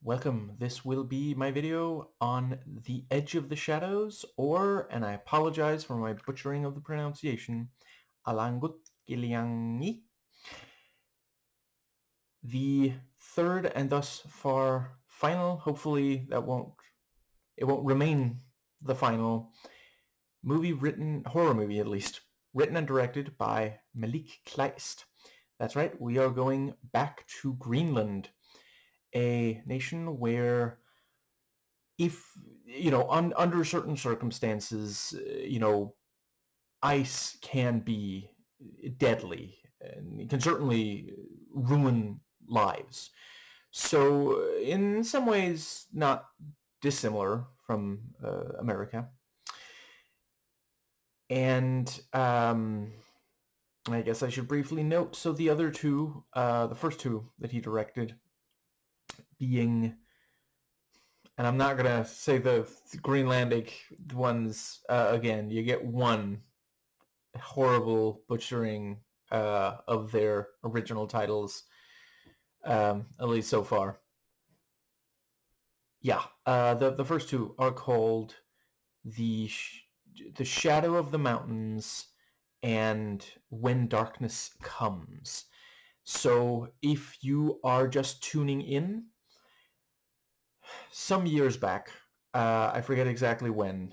Welcome. This will be my video on The Edge of the Shadows, or, and I apologize for my butchering of the pronunciation, Alanngut Killinganni. The third and thus far final, hopefully it won't remain the final, horror movie at least, written and directed by Malik Kleist. That's right, we are going back to Greenland, a nation where if, under certain circumstances, ice can be deadly and it can certainly ruin lives. So in some ways, not dissimilar from America. And I guess I should briefly note, so the other two, the first two that he directed being, and I'm not going to say the Greenlandic ones again. You get one horrible butchering of their original titles, at least so far. Yeah, the first two are called the Shadow of the Mountains and When Darkness Comes. So if you are just tuning in, some years back, I forget exactly when,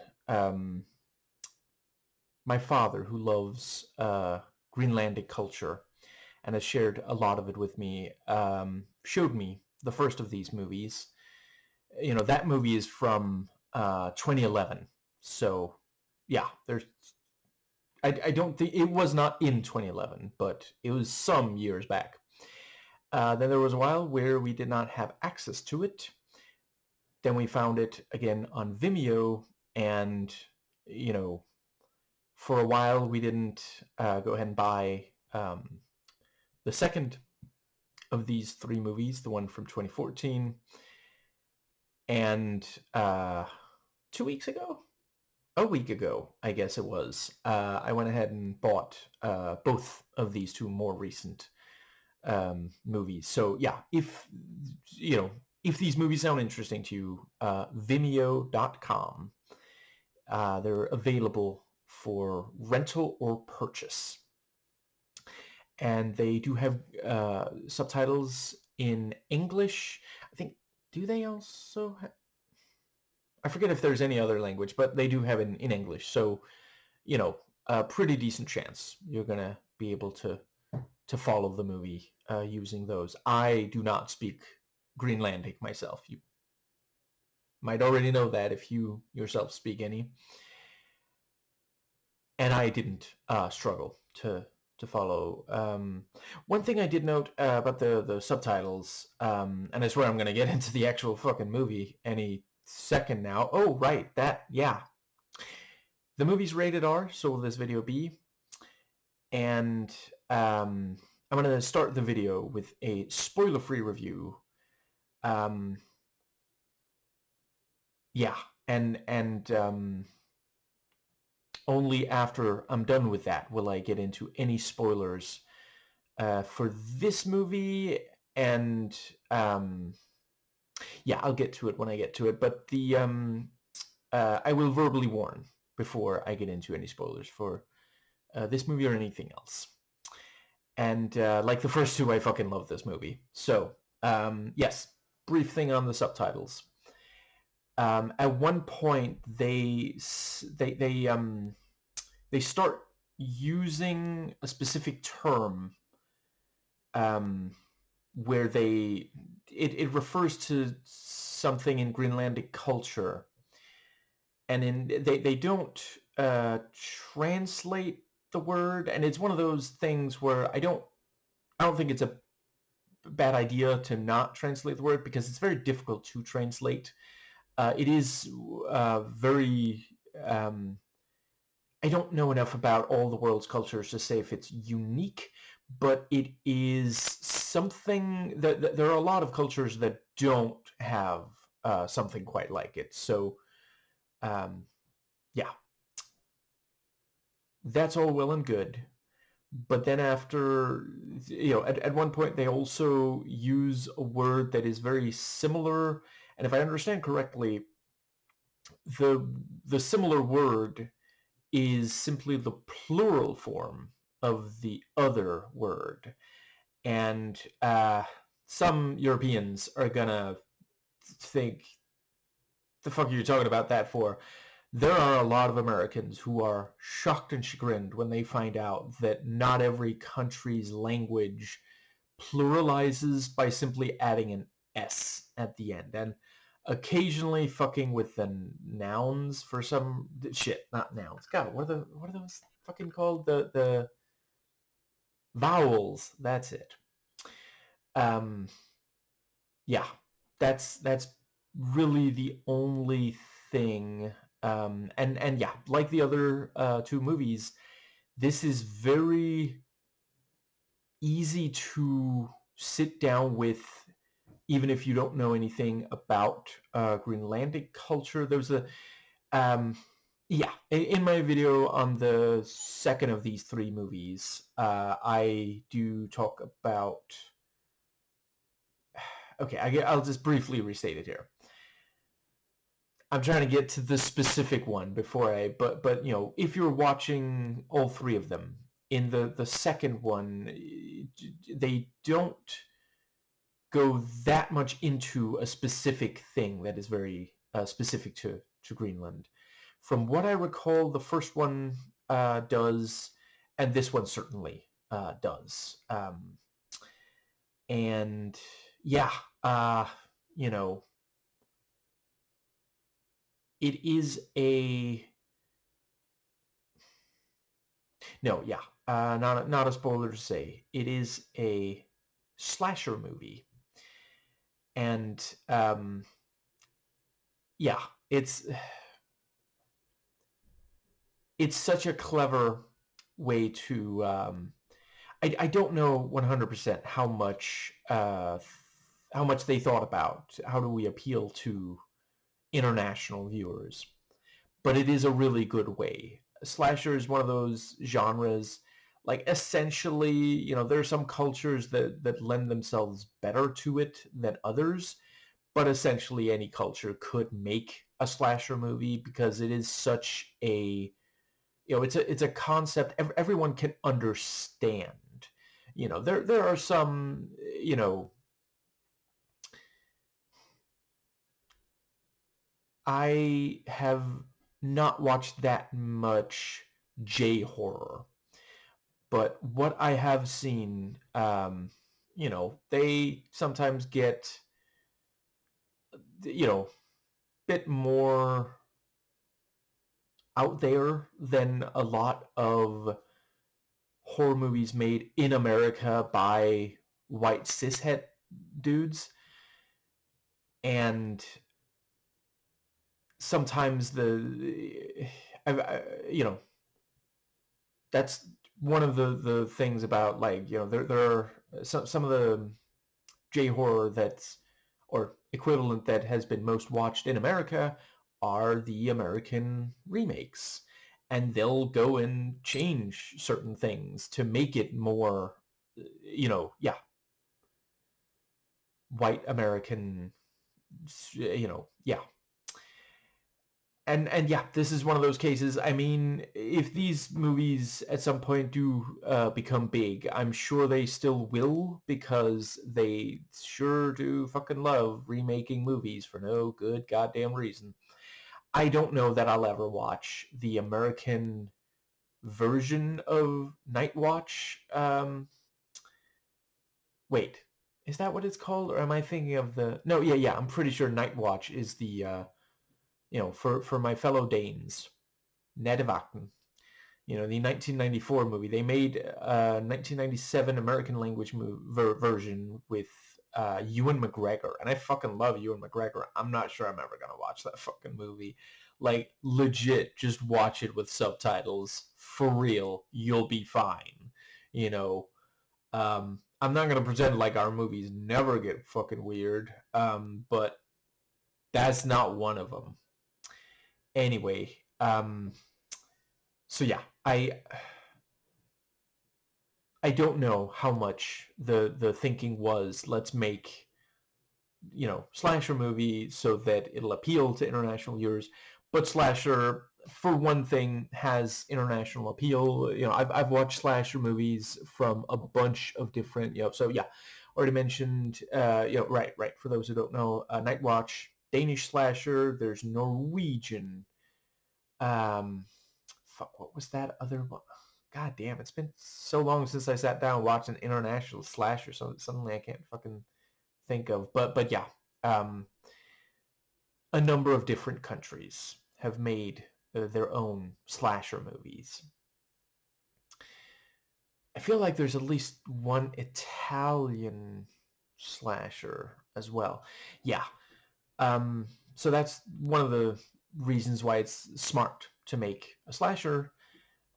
my father, who loves Greenlandic culture and has shared a lot of it with me, showed me the first of these movies. You know, that movie is from 2011. So, yeah, I don't think it was not in 2011, but it was some years back. Then there was a while where we did not have access to it. Then we found it again on Vimeo, and, for a while we didn't go ahead and buy the second of these three movies, the one from 2014. And 2 weeks ago, a week ago, I guess it was, I went ahead and bought both of these two more recent movies. So yeah, if these movies sound interesting to you, Vimeo.com, they're available for rental or purchase. And they do have subtitles in English. I think, do they also have... I forget if there's any other language, but they do have in English. So, a pretty decent chance you're going to be able to follow the movie using those. I do not speak Greenlandic myself. You might already know that if you yourself speak any. And I didn't struggle to follow. One thing I did note about the subtitles, and I swear I'm going to get into the actual fucking movie any second now. Oh, right, yeah. The movie's rated R, so will this video be. And I'm going to start the video with a spoiler-free review. Yeah, and only after I'm done with that will I get into any spoilers for this movie. And yeah, I'll get to it when I get to it. But I will verbally warn before I get into any spoilers for this movie or anything else. And like the first two, I fucking love this movie. So yes, brief thing on the subtitles. At one point, they start using a specific term where it refers to something in Greenlandic culture, and they don't translate the word, and it's one of those things where I don't think it's a bad idea to not translate the word, because it's very difficult to translate. It is very... I don't know enough about all the world's cultures to say if it's unique, but it is something that there are a lot of cultures that don't have something quite like it. So, yeah, that's all well and good. but then after, at one point they also use a word that is very similar, and if I understand correctly, the similar word is simply the plural form of the other word. And some Europeans are gonna think, the fuck are you talking about that for? There are a lot of Americans who are shocked and chagrined when they find out that not every country's language pluralizes by simply adding an S at the end. And occasionally fucking with the nouns for some shit, not nouns. God, what are those fucking called? The vowels. That's it. Um, yeah, that's really the only thing. And yeah, like the other two movies, this is very easy to sit down with, even if you don't know anything about Greenlandic culture. There's a yeah, in my video on the second of these three movies, I do talk about. Okay, I'll just briefly restate it here. I'm trying to get to the specific one before but if you're watching all three of them, in the second one, they don't go that much into a specific thing that is very specific to Greenland. From what I recall, the first one does, and this one certainly does. And yeah, you know, it is a no, yeah, not a spoiler to say. It is a slasher movie, and yeah, it's such a clever way to. I don't know 100% how much they thought about how do we appeal to international viewers, but it is a really good way. Slasher is one of those genres, like essentially, there are some cultures that lend themselves better to it than others, but essentially any culture could make a slasher movie because it is such a, it's a concept everyone can understand. There are some, I have not watched that much J horror, but what I have seen, they sometimes get, bit more out there than a lot of horror movies made in America by white cishet dudes. And sometimes that's one of the things about, like, there are some of the J horror that's, or equivalent, that has been most watched in America are the American remakes, and they'll go and change certain things to make it more, yeah, white American, yeah. And yeah, this is one of those cases. I mean, if these movies at some point do become big, I'm sure they still will, because they sure do fucking love remaking movies for no good goddamn reason. I don't know that I'll ever watch the American version of Night Watch. Wait, is that what it's called, or am I thinking of the? No, yeah. I'm pretty sure Night Watch is the for my fellow Danes, Nedevakten. The 1994 movie. They made a 1997 American language version with Ewan McGregor, and I fucking love Ewan McGregor. I'm not sure I'm ever gonna watch that fucking movie. Like, legit, just watch it with subtitles. For real, you'll be fine. I'm not gonna pretend like our movies never get fucking weird, but that's not one of them. Anyway, so yeah, I don't know how much the thinking was, let's make, slasher movie so that it'll appeal to international viewers. But slasher, for one thing, has international appeal. I've watched slasher movies from a bunch of different, so yeah, already mentioned, right. For those who don't know, Night Watch, Danish slasher. There's Norwegian. Um, fuck, what was that other one? God damn, it's been so long since I sat down and watched an international slasher. So suddenly I can't fucking think of. But yeah, um, a number of different countries have made their own slasher movies. I feel like there's at least one Italian slasher as well. Yeah. So that's one of the reasons why it's smart to make a slasher.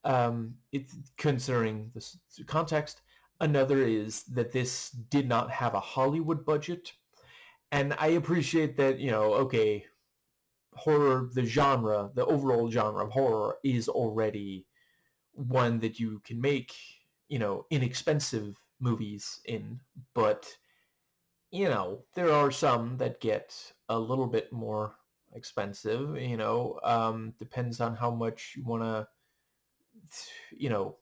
It's considering the context. Another is that this did not have a Hollywood budget. And I appreciate that, okay, horror, the overall genre of horror is already one that you can make, inexpensive movies in, but, there are some that get a little bit more expensive, depends on how much you want to, you know,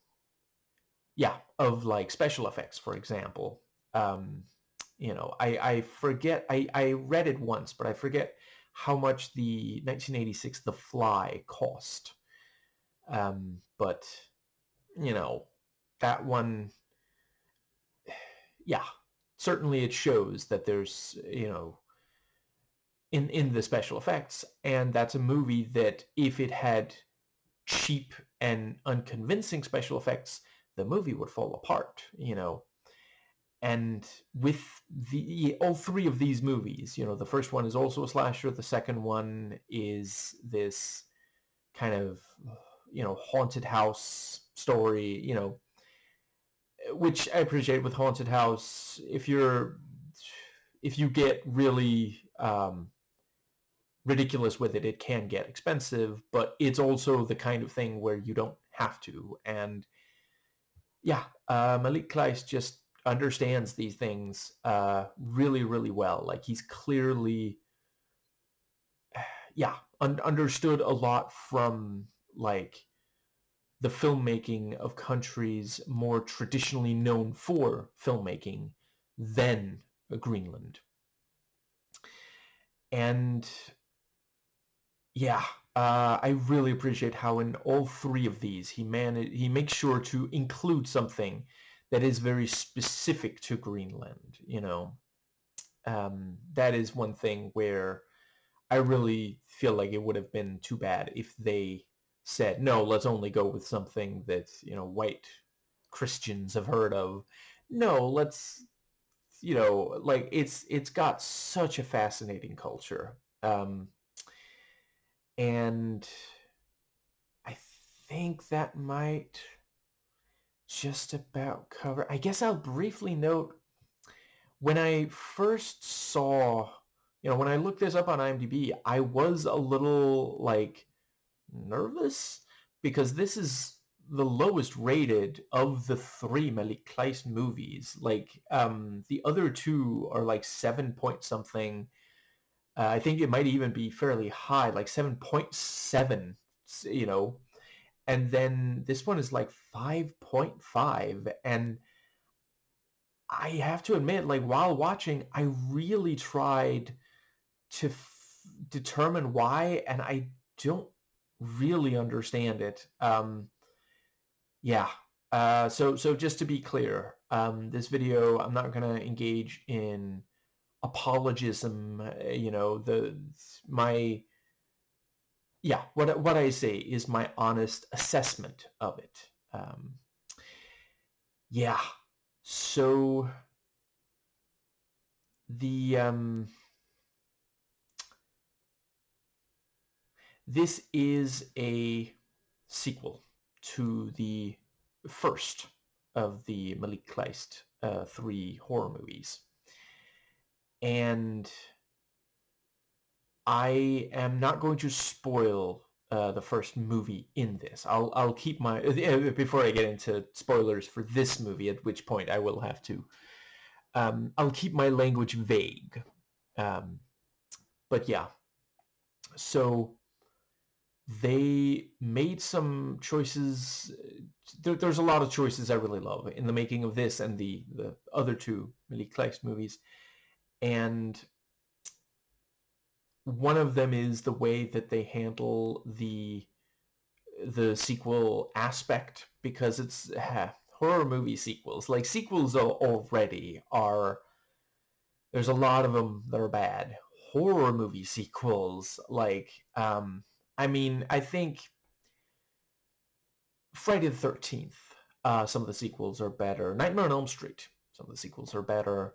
yeah, of like special effects, for example. Um, I forget, I read it once, but I forget how much the 1986 The Fly cost. But, you know, that one, yeah, certainly it shows that there's, in the special effects, and that's a movie that if it had cheap and unconvincing special effects, the movie would fall apart, And with all three of these movies, the first one is also a slasher. The second one is this kind of, haunted house story, which I appreciate with haunted house. If you get really ridiculous with it, it can get expensive, but it's also the kind of thing where you don't have to. And yeah, Malik Kleist just understands these things really, really well. Like he's clearly, yeah, understood a lot from like the filmmaking of countries more traditionally known for filmmaking than Greenland. And yeah, I really appreciate how in all three of these he makes sure to include something that is very specific to Greenland. That is one thing where I really feel like it would have been too bad if they said, no, let's only go with something that, white Christians have heard of. No, let's, like it's got such a fascinating culture. And I think that might just about cover. I guess I'll briefly note when I first saw, when I looked this up on IMDb, I was a little like nervous because this is the lowest rated of the three Malik Kleist movies. Like the other two are like 7 point something. I think it might even be fairly high, like 7.7, and then this one is like 5.5. And I have to admit, like while watching, I really tried to determine why, and I don't really understand it. Yeah. So just to be clear, this video, I'm not going to engage in apologism. What I say is my honest assessment of it. Yeah. So the this is a sequel to the first of the Malik Kleist three horror movies. And I am not going to spoil the first movie in this. I'll keep my before I get into spoilers for this movie, at which point I will have to. I'll keep my language vague. But yeah, so they made some choices. There's a lot of choices I really love in the making of this and the other two Malik Kleist movies, and one of them is the way that they handle the sequel aspect, because it's horror movie sequels. Like, sequels already are, there's a lot of them that are bad. Horror movie sequels, like, I mean, I think Friday the 13th, some of the sequels are better. Nightmare on Elm Street, some of the sequels are better.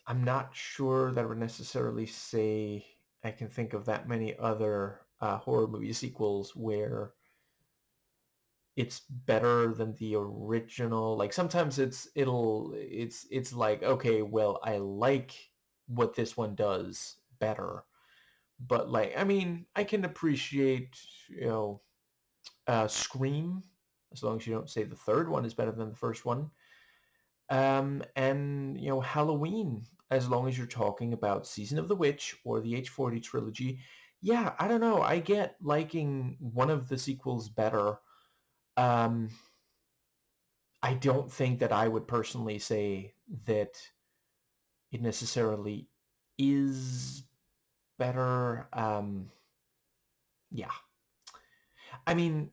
I'm not sure that I would necessarily say I can think of that many other horror movie sequels where it's better than the original. Like, sometimes it's like, okay, well, I like what this one does better, but, like, I mean, I can appreciate, Scream, as long as you don't say the third one is better than the first one. And Halloween, as long as you're talking about Season of the Witch or the H40 trilogy. Yeah, I don't know, I get liking one of the sequels better. um I don't think that I would personally say that it necessarily is better. Yeah. I mean,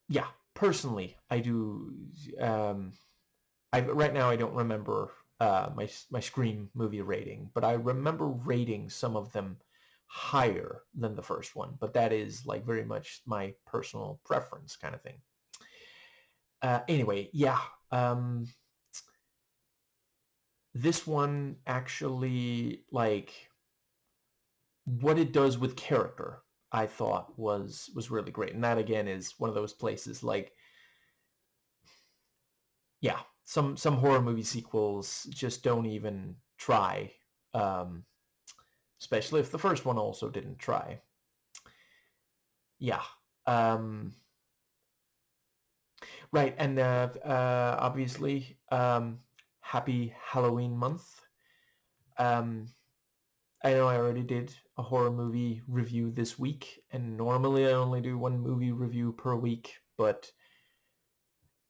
yeah, personally, I do. Right now I don't remember my Scream movie rating, but I remember rating some of them higher than the first one. But that is, like, very much my personal preference kind of thing. Anyway, yeah. This one actually, like, what it does with character, I thought was really great. And that, again, is one of those places, like, yeah, some horror movie sequels just don't even try, um, especially if the first one also didn't try. Yeah. Um, right, and obviously, happy Halloween month. Um, I know I already did a horror movie review this week, and normally I only do one movie review per week, but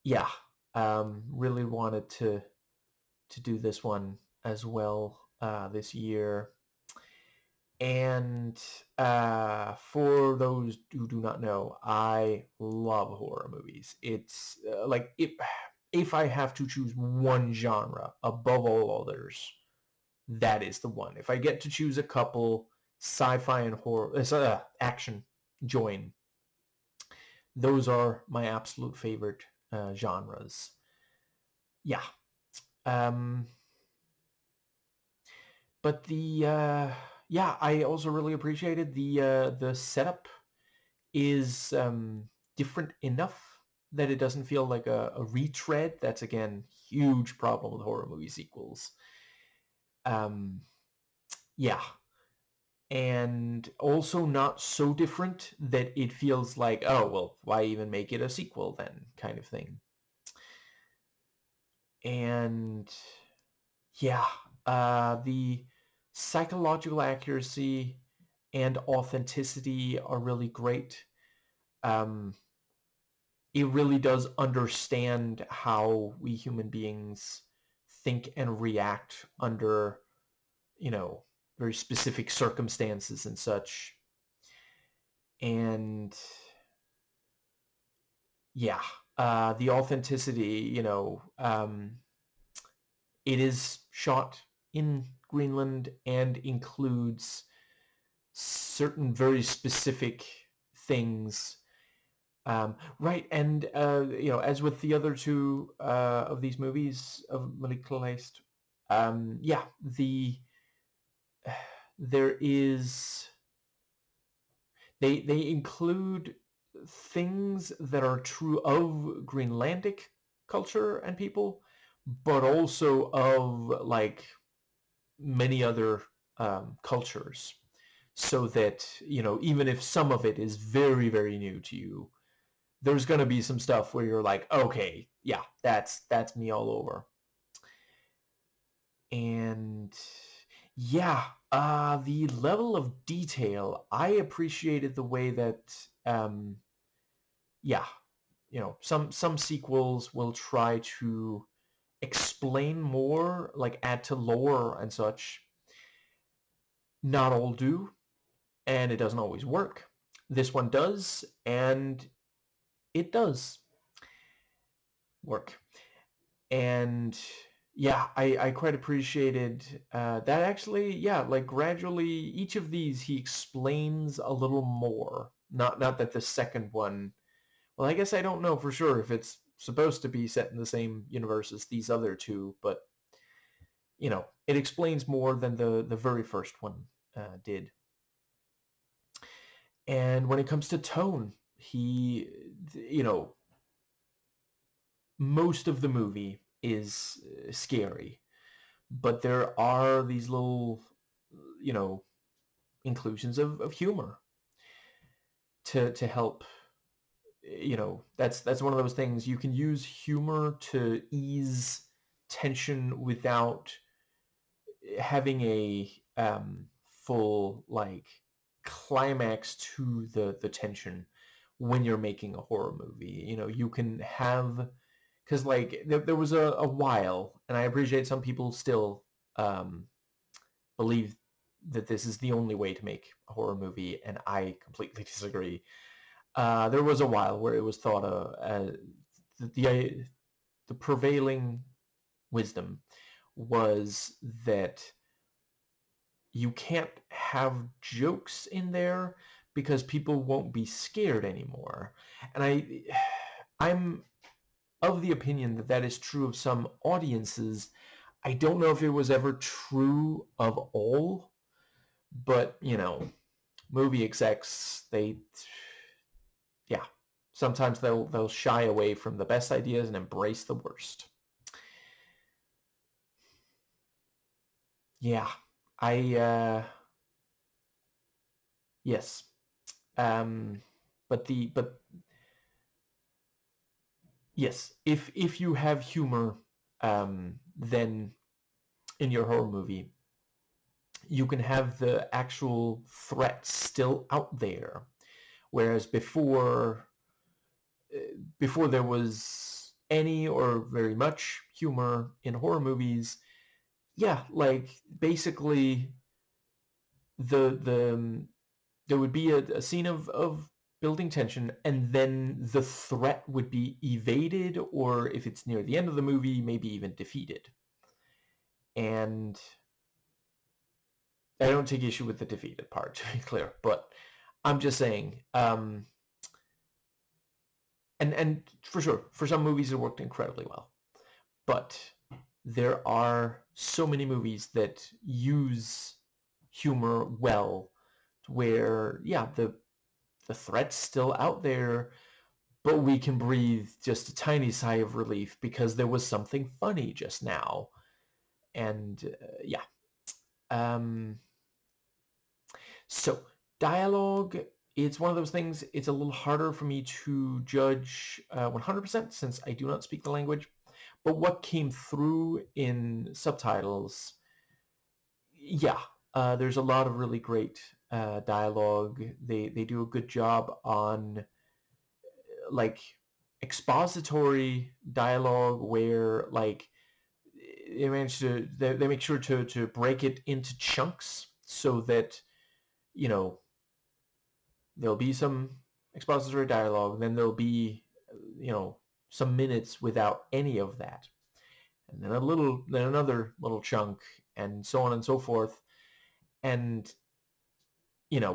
yeah, really wanted to do this one as well this year. And for those who do not know, I love horror movies. It's like, if I have to choose one genre above all others, that is the one. If I get to choose a couple, sci-fi and horror, action join. Those are my absolute favorite genres. Yeah. Um, but yeah, I also really appreciated the setup is different enough that it doesn't feel like a retread. That's, again, huge problem with horror movie sequels. Um, yeah, and also not so different that it feels like, oh, well, why even make it a sequel then, kind of thing. And yeah, the psychological accuracy and authenticity are really great. Um, it really does understand how we human beings think and react under, very specific circumstances and such. And yeah, the authenticity, it is shot in Greenland and includes certain very specific things. Right, and as with the other two of these movies of Malik Kleist, yeah, there is they include things that are true of Greenlandic culture and people, but also of, like, many other cultures. so that, even if some of it is very, very new to you, there's going to be some stuff where you're like, okay, yeah, that's me all over. And yeah, the level of detail, I appreciated the way that, yeah, some sequels will try to explain more, like add to lore and such. Not all do, and it doesn't always work. This one does, and it does work. And yeah, I quite appreciated that actually, yeah, like gradually each of these he explains a little more. Not that the second one, well, I guess I don't know for sure if it's supposed to be set in the same universe as these other two, but it explains more than the very first one did. And when it comes to tone, he, most of the movie is scary, but there are these little, you know, inclusions of humor to help. That's one of those things you can use humor to ease tension without having a full like climax to the tension when you're making a horror movie. You can have, because like there was a while, and I appreciate some people still um, believe that this is the only way to make a horror movie, and I completely disagree. There was a while where it was thought of the prevailing wisdom was that you can't have jokes in there because people won't be scared anymore. And I'm of the opinion that that is true of some audiences. I don't know if it was ever true of all, but movie execs, yeah, sometimes they'll shy away from the best ideas and embrace the worst. Yeah, I yes, um, but yes, if you have humor, then in your horror movie, you can have the actual threat still out there, whereas before there was any or very much humor in horror movies, yeah, like basically the there would be a scene of building tension, and then the threat would be evaded, or if it's near the end of the movie, maybe even defeated. And I don't take issue with the defeated part, to be clear, but I'm just saying, and for sure, for some movies it worked incredibly well, but there are so many movies that use humor well, where yeah, the threat's still out there, but we can breathe just a tiny sigh of relief because there was something funny just now. And yeah. Um, so dialogue, it's one of those things, it's a little harder for me to judge 100% since I do not speak the language. But what came through in subtitles, yeah, there's a lot of really great dialogue. They do a good job on like expository dialogue where like they make sure to break it into chunks so that you know there'll be some expository dialogue, then there'll be some minutes without any of that, and then another little chunk, and so on and so forth. And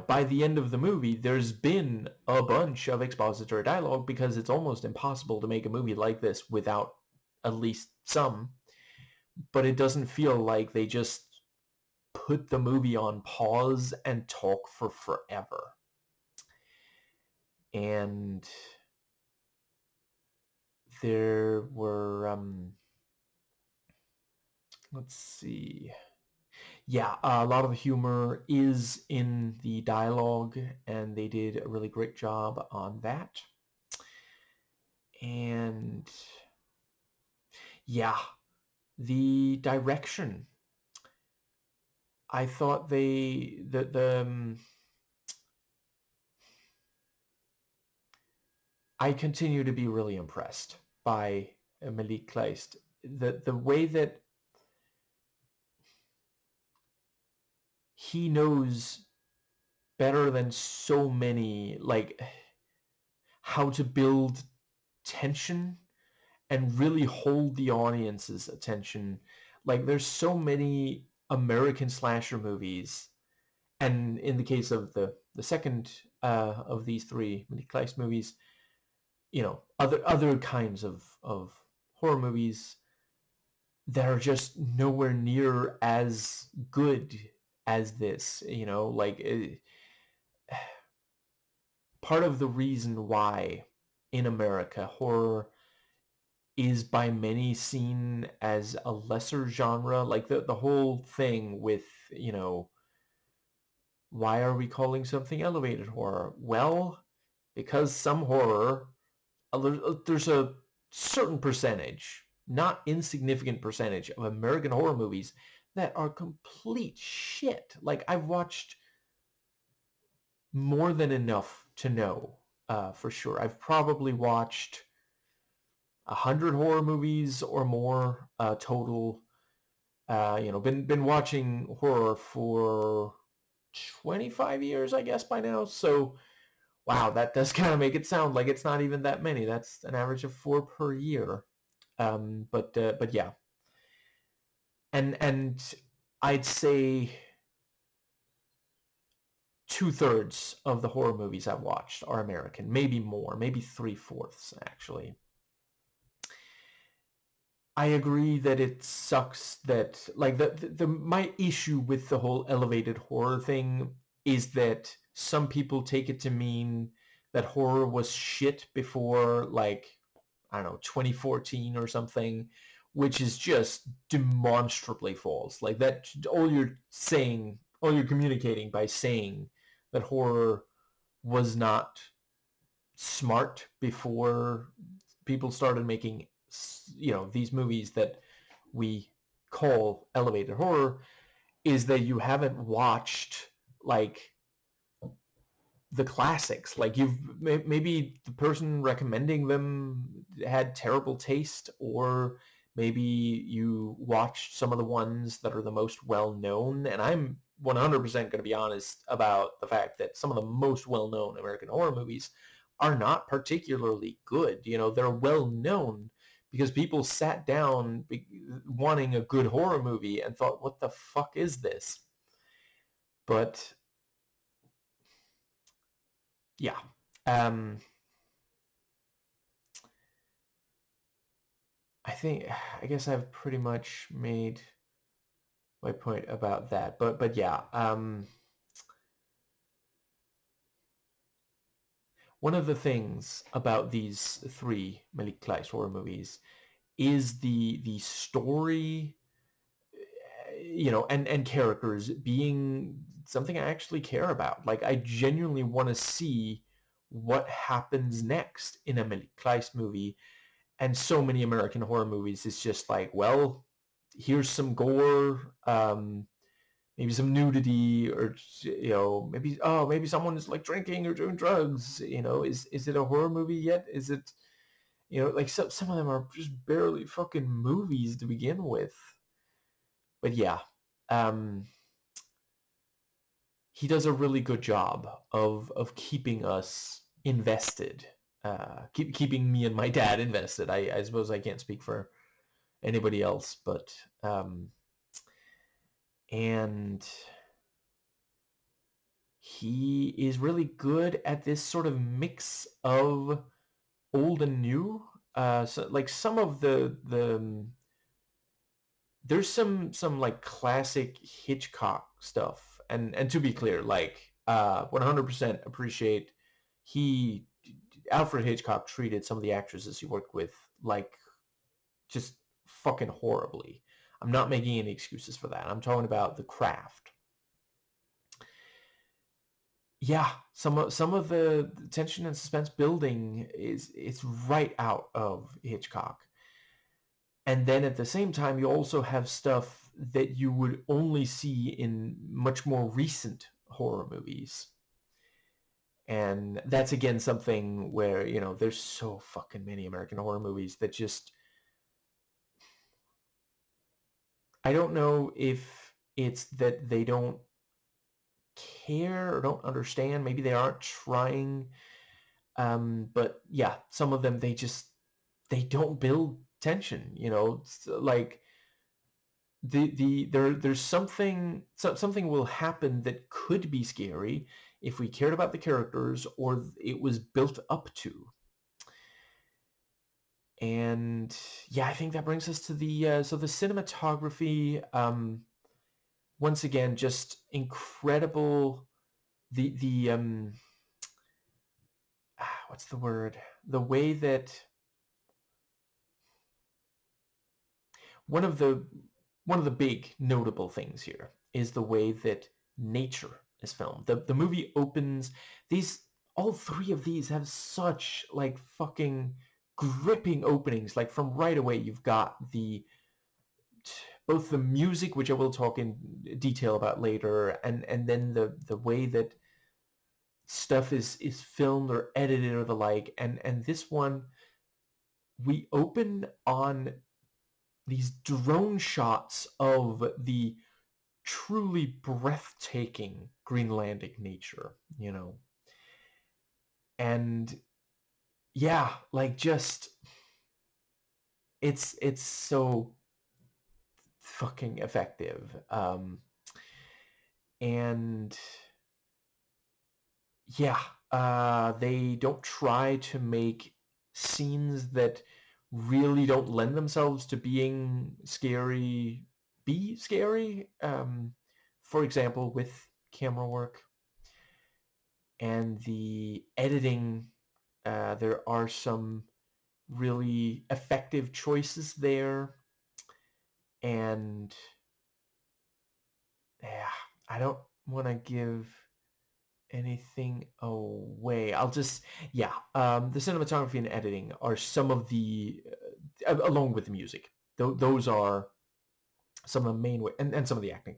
by the end of the movie, there's been a bunch of expository dialogue because it's almost impossible to make a movie like this without at least some. But it doesn't feel like they just put the movie on pause and talk for forever. And there were, let's see. Yeah, a lot of the humor is in the dialogue, and they did a really great job on that. And yeah, the direction. I thought I continue to be really impressed by Malik Kleist. The way that he knows better than so many, like, how to build tension and really hold the audience's attention. Like, there's so many American slasher movies, and in the case of the second of these three Malik Kleist movies, other kinds of horror movies that are just nowhere near as good as this. Like, part of the reason why in America horror is by many seen as a lesser genre, like the whole thing with, why are we calling something elevated horror? Well, because some horror, there's a certain percentage, not insignificant percentage, of American horror movies that are complete shit. Like, I've watched more than enough to know, for sure. I've probably watched 100 horror movies or more total. Been watching horror for 25 years, I guess, by now. So, wow, that does kind of make it sound like it's not even that many. That's an average of 4 per year. But yeah, and I'd say 2/3 of the horror movies I've watched are American, maybe more, maybe 3/4 actually. I agree that it sucks that, like, my issue with the whole elevated horror thing is that some people take it to mean that horror was shit before, like, I don't know, 2014 or something, which is just demonstrably false. Like, that, all you're communicating by saying that horror was not smart before people started making, these movies that we call elevated horror, is that you haven't watched, like, the classics. Like, maybe the person recommending them had terrible taste, or maybe you watched some of the ones that are the most well known. And I'm 100% going to be honest about the fact that some of the most well known American horror movies are not particularly good. They're well known because people sat down wanting a good horror movie and thought, what the fuck is this? But yeah. Um, I guess I've pretty much made my point about that. But yeah, one of the things about these three Malik Kleist horror movies is the story, and characters being something I actually care about. Like, I genuinely want to see what happens next in a Malik Kleist movie. And so many American horror movies, it's just like, well, here's some gore, maybe some nudity, or maybe someone is, like, drinking or doing drugs. Is it a horror movie yet? Is it, like, some of them are just barely fucking movies to begin with. But yeah, um, he does a really good job of keeping us invested, keeping me and my dad invested. I suppose I can't speak for anybody else, but and he is really good at this sort of mix of old and new. So, like, some of there's some like classic Hitchcock stuff, and to be clear, like, 100% appreciate, he Alfred Hitchcock treated some of the actresses he worked with, like, just fucking horribly. I'm not making any excuses for that. I'm talking about the craft. Yeah, some of the tension and suspense building it's right out of Hitchcock. And then at the same time, you also have stuff that you would only see in much more recent horror movies. And that's again something where, there's so fucking many American horror movies that just, I don't know if it's that they don't care or don't understand. Maybe they aren't trying. But yeah, some of them, they don't build tension, It's like there's something will happen that could be scary if we cared about the characters or it was built up to. And yeah, I think that brings us to the cinematography. Once again, just incredible. The what's the word? The way that one of the one of the big notable things here is the way that nature is filmed. The movie opens, these all three of these have such like fucking gripping openings. Like from right away, you've got both the music, which I will talk in detail about later, and then the way that stuff is filmed or edited or the like. And this one, we open on these drone shots of the truly breathtaking Greenlandic nature. And yeah, like just it's so fucking effective. And yeah, they don't try to make scenes that really don't lend themselves to being scary be scary. For example, with camera work and the editing, there are some really effective choices there. And yeah, I don't want to give anything away. I'll just, yeah, the cinematography and editing are some of the, along with the music, those are some of the main way, and some of the acting,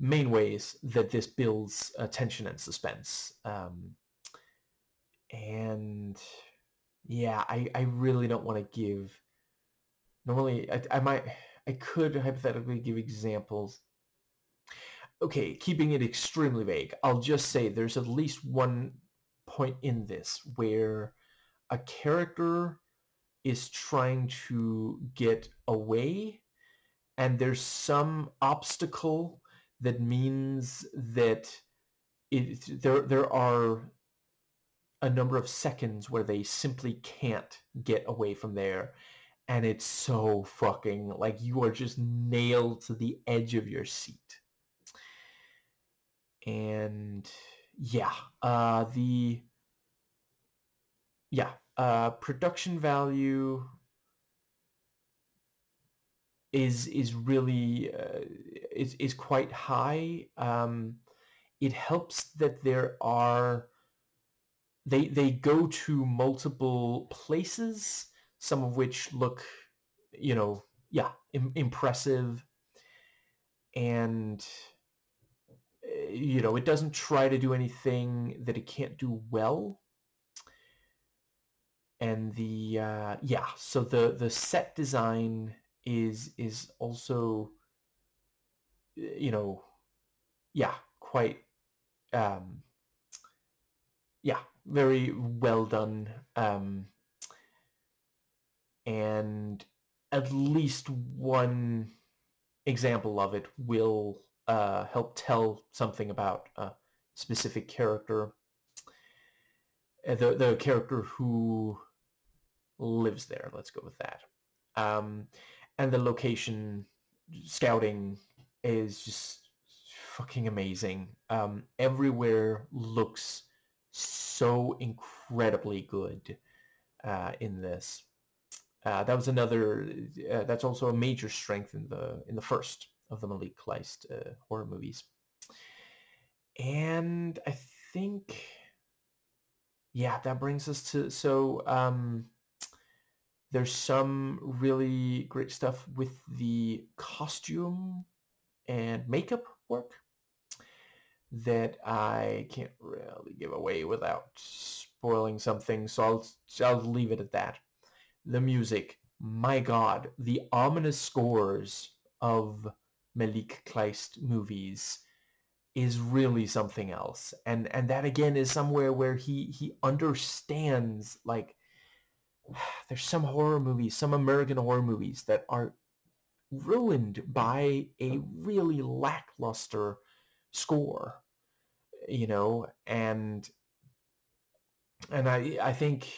main ways that this builds tension and suspense. And yeah, I really don't want to give, normally I could hypothetically give examples. Okay, keeping it extremely vague, I'll just say there's at least one point in this where a character is trying to get away, and there's some obstacle that means that there are a number of seconds where they simply can't get away from there, and it's so fucking like you are just nailed to the edge of your seat. And yeah, the yeah production value is really is quite high. It helps that there are they go to multiple places, some of which look, yeah, impressive. And it doesn't try to do anything that it can't do well. And so the set design is also, yeah, quite, um, yeah, very well done. And at least one example of it will help tell something about a specific character. The character who lives there. Let's go with that. And the location scouting is just fucking amazing. Everywhere looks so incredibly good in this. That was another. That's also a major strength in the first of the Malik Kleist horror movies. And I think, yeah, that brings us to there's some really great stuff with the costume and makeup work that I can't really give away without spoiling something, so I'll leave it at that. The music, my God, the ominous scores of Malik Kleist movies is really something else, and that again is somewhere where he understands, like, there's some horror movies, some American horror movies that are ruined by a really lackluster score, and I think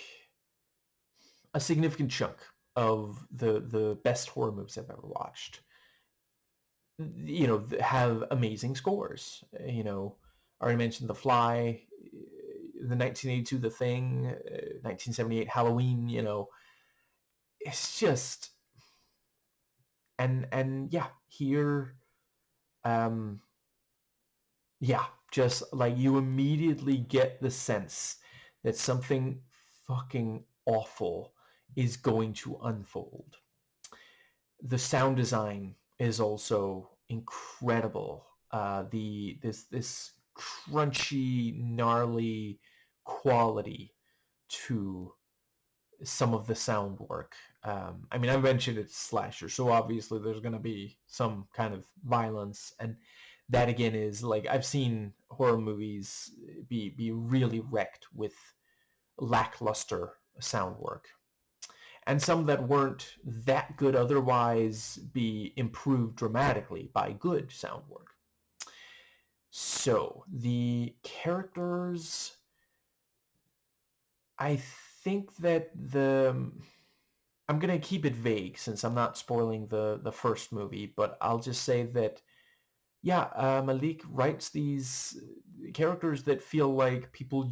a significant chunk of the best horror movies I've ever watched, have amazing scores. I already mentioned The Fly, the 1982 The Thing, 1978 Halloween. It's just, and yeah, here, um, yeah, just like you immediately get the sense that something fucking awful is going to unfold. The sound design is also incredible. This crunchy, gnarly quality to some of the sound work. I mean, I mentioned it's slasher, so obviously there's going to be some kind of violence, and that again is like, I've seen horror movies be really wrecked with lackluster sound work, and some that weren't that good otherwise be improved dramatically by good sound work. So the characters, I think that I'm going to keep it vague since I'm not spoiling the first movie, but I'll just say that, yeah, Malik writes these characters that feel like people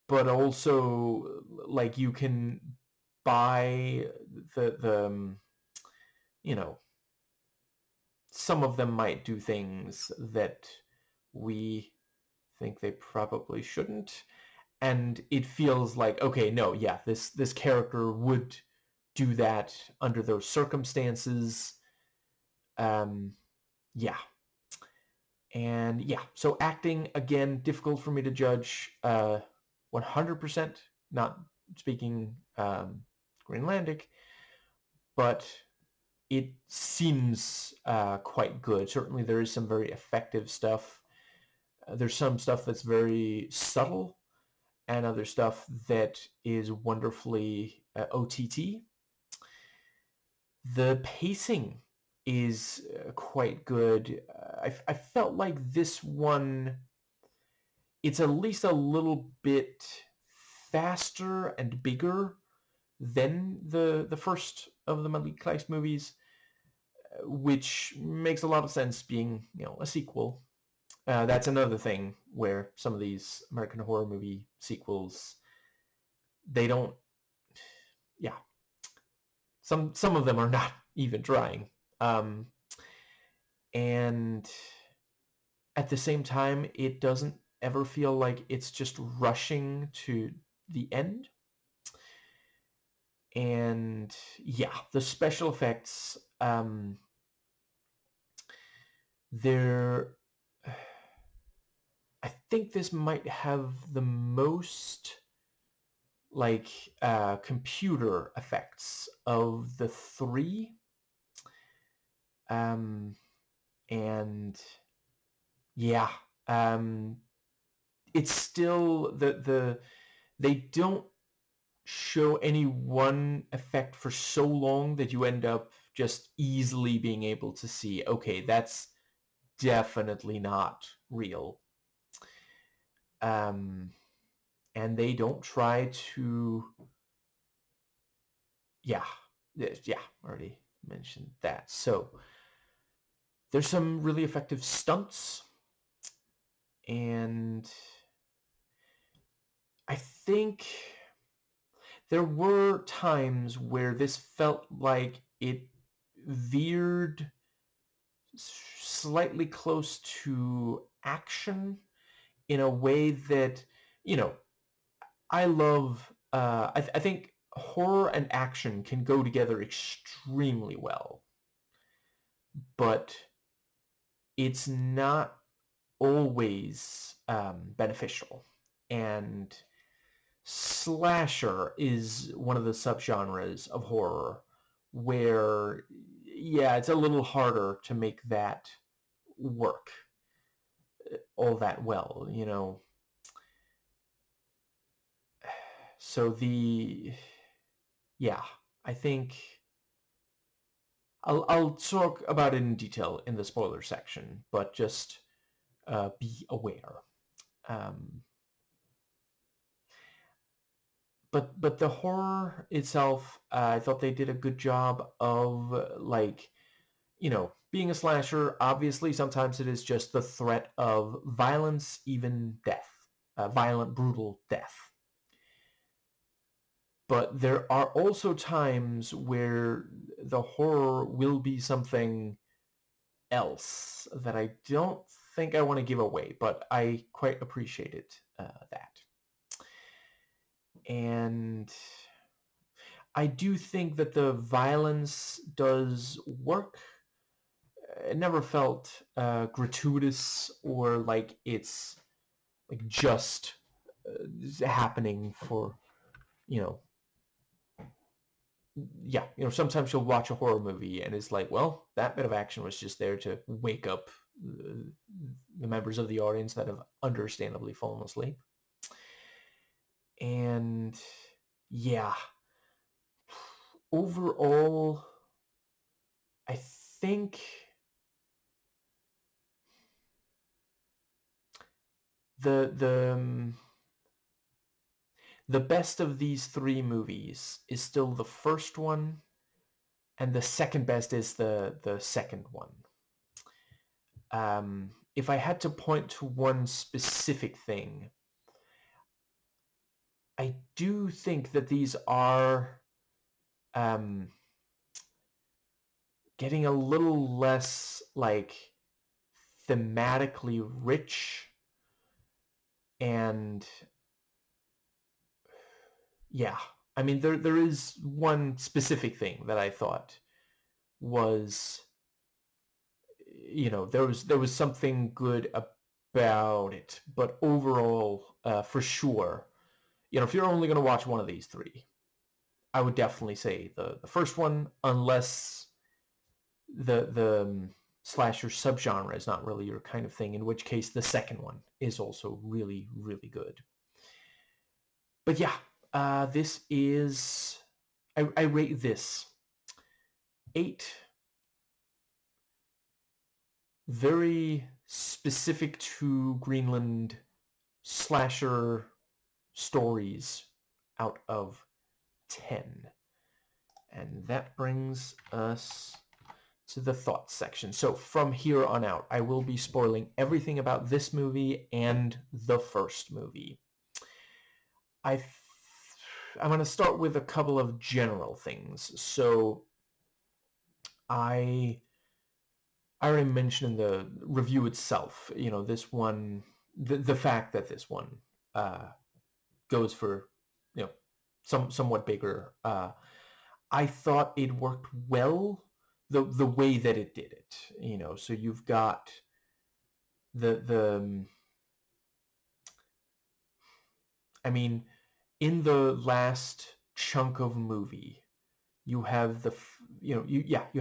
but also like you can buy the you know, some of them might do things that we think they probably shouldn't, and it feels like, okay, no, yeah, this character would do that under those circumstances. Um, yeah, and yeah, so acting again, difficult for me to judge. 100%, not speaking Greenlandic, but it seems quite good. Certainly, there is some very effective stuff. There's some stuff that's very subtle, and other stuff that is wonderfully OTT. The pacing is quite good. I felt like this one, it's at least a little bit faster and bigger than the first of the Malik Kleist movies, which makes a lot of sense being, a sequel. That's another thing where some of these American horror movie sequels, they don't, yeah, some of them are not even trying. Um, and at the same time, it doesn't ever feel like it's just rushing to the end. And yeah, the special effects, they're, I think this might have the most like computer effects of the three. And yeah, it's still they don't show any one effect for so long that you end up just easily being able to see, okay, that's definitely not real. And they don't try to, yeah, already mentioned that. So there's some really effective stunts, and I think there were times where this felt like it veered slightly close to action in a way that, you know, I love, I think horror and action can go together extremely well, but it's not always beneficial. And slasher is one of the subgenres of horror where, yeah, it's a little harder to make that work all that well, you know. So yeah, I think I'll talk about it in detail in the spoiler section, but just be aware. Um, but the horror itself, I thought they did a good job of like, you know, being a slasher. Obviously, sometimes it is just the threat of violence, even death, violent, brutal death. But there are also times where the horror will be something else that I don't think I want to give away, but I quite appreciated that. And I do think that the violence does work. It never felt gratuitous or like it's like just happening for, you know, yeah, you know, sometimes you'll watch a horror movie and it's like, well, that bit of action was just there to wake up the members of the audience that have understandably fallen asleep. And yeah, overall, I think the the best of these three movies is still the first one, and the second best is the second one. If I had to point to one specific thing, I do think that these are um, getting a little less like thematically rich, and yeah, I mean there is one specific thing that I thought was, you know, there was something good about it, but overall, for sure, you know, if you're only going to watch one of these three, I would definitely say the first one, unless the slasher subgenre is not really your kind of thing, in which case the second one is also really, really good. But yeah, this is, I rate this 8 very specific to Greenland slasher stories out of 10. And that brings us to the thoughts section. So from here on out, I will be spoiling everything about this movie and the first movie. I'm going to start with a couple of general things. So I already mentioned in the review itself, you know, this one, the fact that this one goes for, you know, somewhat bigger. I thought it worked well the way that it did it. You know, so you've got the I mean, in the last chunk of movie, you have you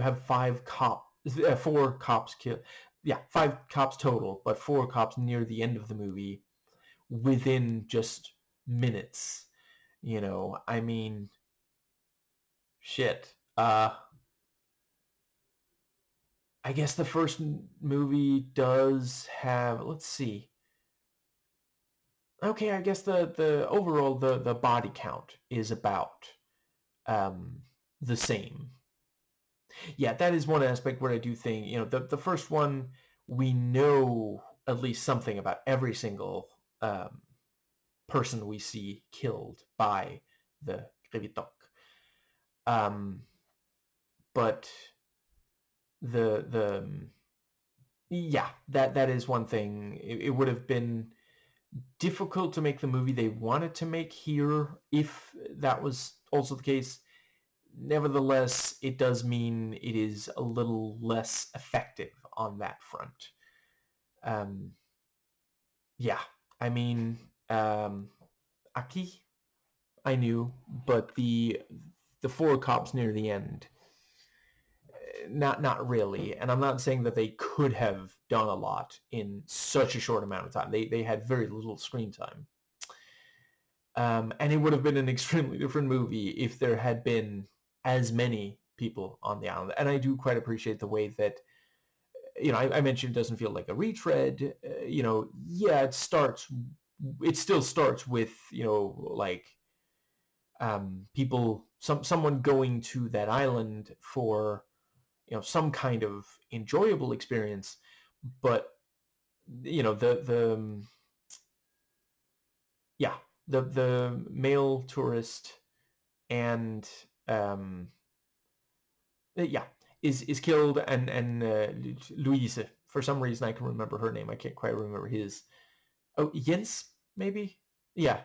have four cops killed. Yeah, five cops total, but four cops near the end of the movie within just minutes. You know, I mean, shit. I guess the first movie does have, let's see. Okay, I guess the overall the body count is about um the same. Yeah, that is one aspect where I do think, you know, the first one, we know at least something about every single person we see killed by the Krevitok. But the yeah, that is one thing. It would have been difficult to make the movie they wanted to make here if that was also the case. Nevertheless, it does mean it is a little less effective on that front. Yeah, I mean, Aki, I knew, but the four cops near the end, not really. And I'm not saying that they could have done a lot in such a short amount of time. They had very little screen time. And it would have been an extremely different movie if there had been as many people on the island. And I do quite appreciate the way that, I mentioned it doesn't feel like a retread. Yeah, it still starts with, like people, someone going to that island for, some kind of enjoyable experience, but yeah, the male tourist and yeah, is killed, and Louise, for some reason I can remember her name, I can't quite remember his. Oh, Jens, maybe? Yeah.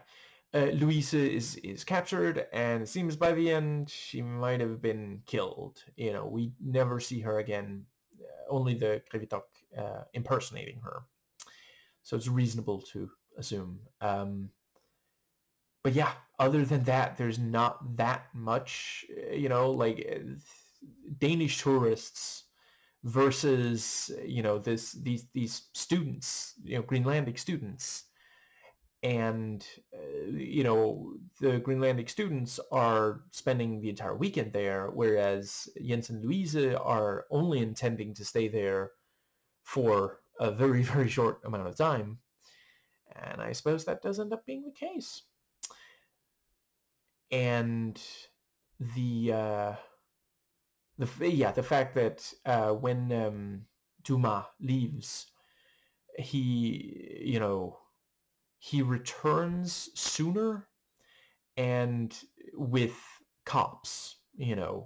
Louise is captured, and it seems by the end she might have been killed. We never see her again. Only the Krevitok impersonating her. So it's reasonable to assume. But yeah, other than that, there's not that much, like Danish tourists versus, these students, Greenlandic students. And, the Greenlandic students are spending the entire weekend there, whereas Jens and Louise are only intending to stay there for a very, very short amount of time. And I suppose that does end up being the case. And the fact that when Duma leaves, he returns sooner and with cops, and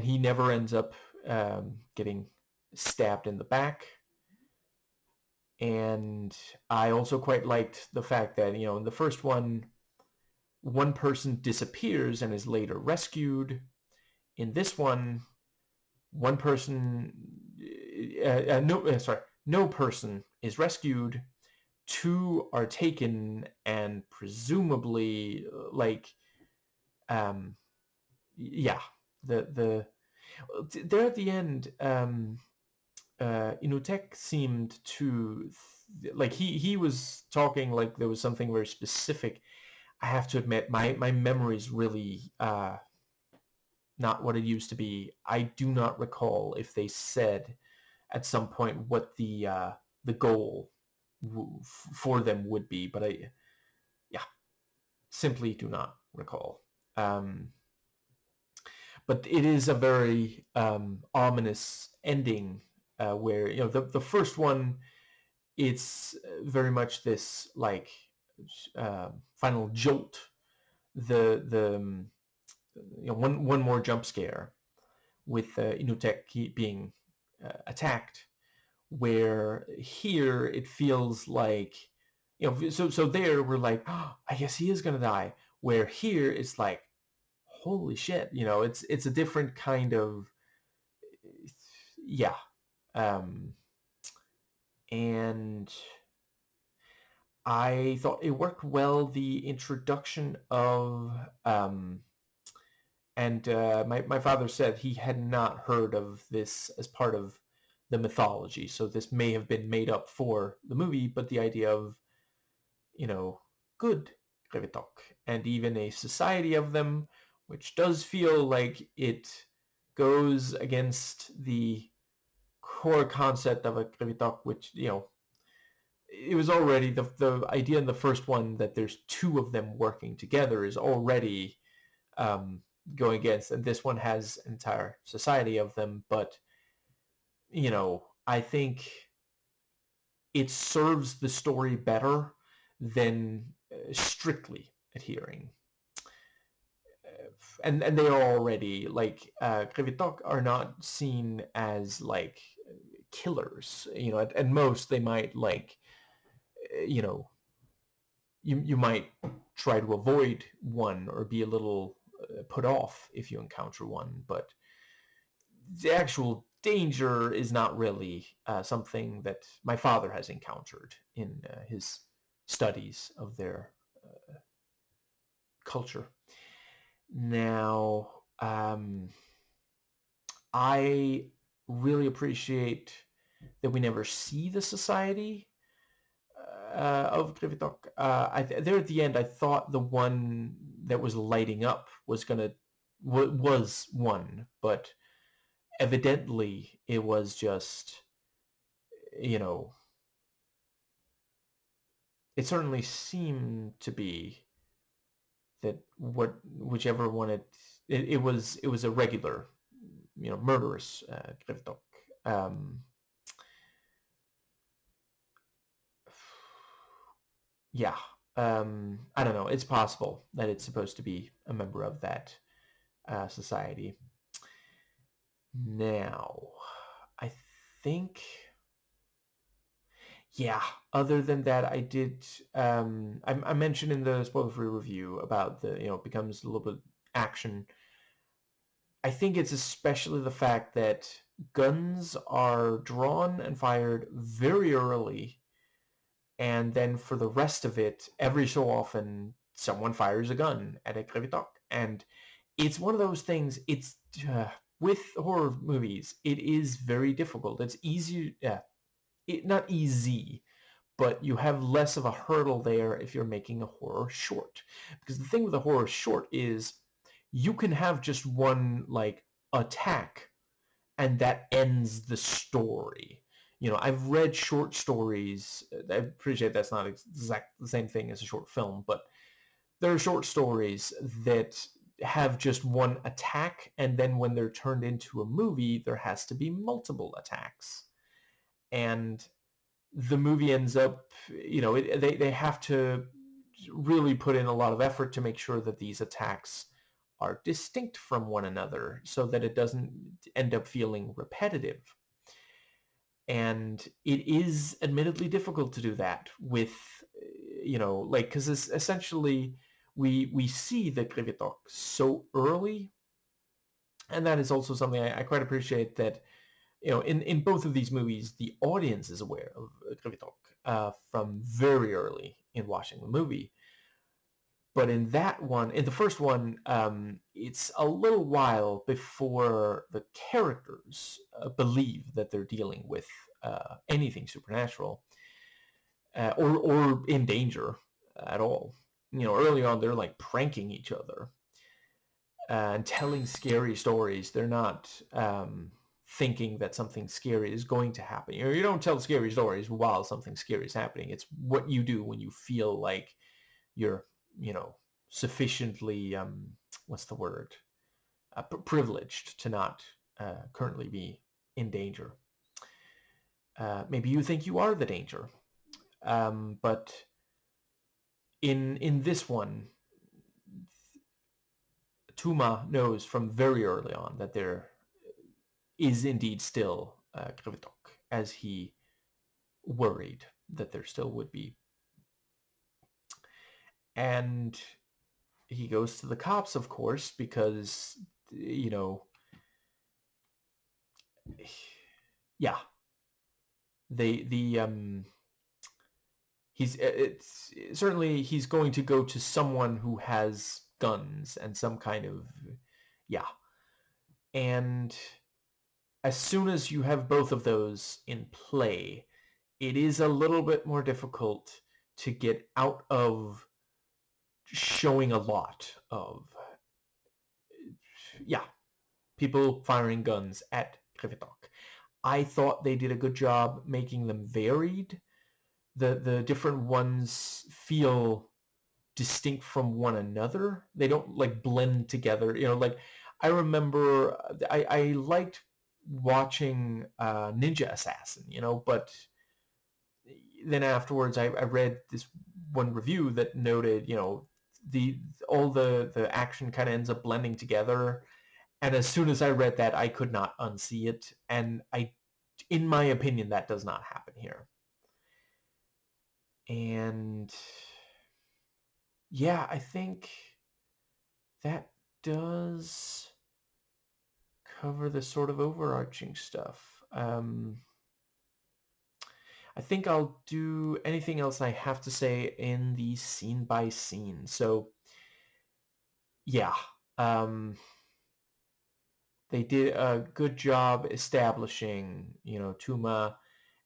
he never ends up getting stabbed in the back. And I also quite liked the fact that, in the first one person disappears and is later rescued. In this one person, no person is rescued. Two are taken and presumably, yeah, there at the end, Inutek seemed to, like, he was talking like there was something very specific. I have to admit, my memory is really not what it used to be. I do not recall if they said at some point what the goal for them would be, but I simply do not recall. But it is a very ominous ending, where the first one, it's very much this like final jolt. The one more jump scare with Inutek being attacked, where here it feels like, so there we're like, oh, I guess he is gonna die, where here it's like, holy shit, it's a different kind of, yeah. And I thought it worked well, the introduction of and my father said he had not heard of this as part of the mythology, so this may have been made up for the movie, but the idea of, good Krevitok, and even a society of them, which does feel like it goes against the core concept of a Krevitok, which, it was already, the idea in the first one that there's two of them working together is already going against, and this one has an entire society of them, but I think it serves the story better than strictly adhering. and they are already like Krevitok are not seen as like killers. At most they might like you know you might try to avoid one or be a little put off if you encounter one, but the actual danger is not really something that my father has encountered in his studies of their culture. Now, I really appreciate that we never see the society of Grivitok. There at the end, I thought the one that was lighting up was was one, but evidently it was just, you know, it certainly seemed to be that whichever one it was a regular, murderous Grivitok. Um, yeah, I don't know. It's possible that it's supposed to be a member of that society. Now, I think, yeah. Other than that, I did. I mentioned in the spoiler-free review about it becomes a little bit action. I think it's especially the fact that guns are drawn and fired very early, and then for the rest of it, every so often, someone fires a gun at a Krevitok. And it's one of those things, with horror movies, it is very difficult. It's easy, not easy, but you have less of a hurdle there if you're making a horror short. Because the thing with a horror short is you can have just one, like, attack, and that ends the story. I've read short stories. I appreciate that's not exactly the same thing as a short film, but there are short stories that have just one attack, and then when they're turned into a movie, there has to be multiple attacks. And the movie ends up, they have to really put in a lot of effort to make sure that these attacks are distinct from one another so that it doesn't end up feeling repetitive. And it is admittedly difficult to do that with, because essentially we see the Krivitok so early, and that is also something I quite appreciate, that in both of these movies, the audience is aware of Krivitok from very early in watching the movie. But in the first one, it's a little while before the characters believe that they're dealing with anything supernatural or in danger at all. Early on, they're like pranking each other and telling scary stories. They're not thinking that something scary is going to happen. You don't tell scary stories while something scary is happening. It's what you do when you feel like you're, sufficiently, what's the word, privileged to not currently be in danger. Maybe you think you are the danger, but in this one, Tuma knows from very early on that there is indeed still Krivitok, as he worried that there still would be. And he goes to the cops, of course, because, yeah, it's certainly he's going to go to someone who has guns and some kind of, yeah. And as soon as you have both of those in play, it is a little bit more difficult to get out of showing a lot of, yeah, people firing guns at Krivitok. I thought they did a good job making them varied. The different ones feel distinct from one another. They don't like blend together. Like I remember I liked watching Ninja Assassin, but then afterwards I read this one review that noted, the all the action kind of ends up blending together. And as soon as I read that, I could not unsee it. And in my opinion, that does not happen here. And yeah, I think that does cover the sort of overarching stuff. I think I'll do anything else I have to say in the scene by scene. So yeah, they did a good job establishing, Tuma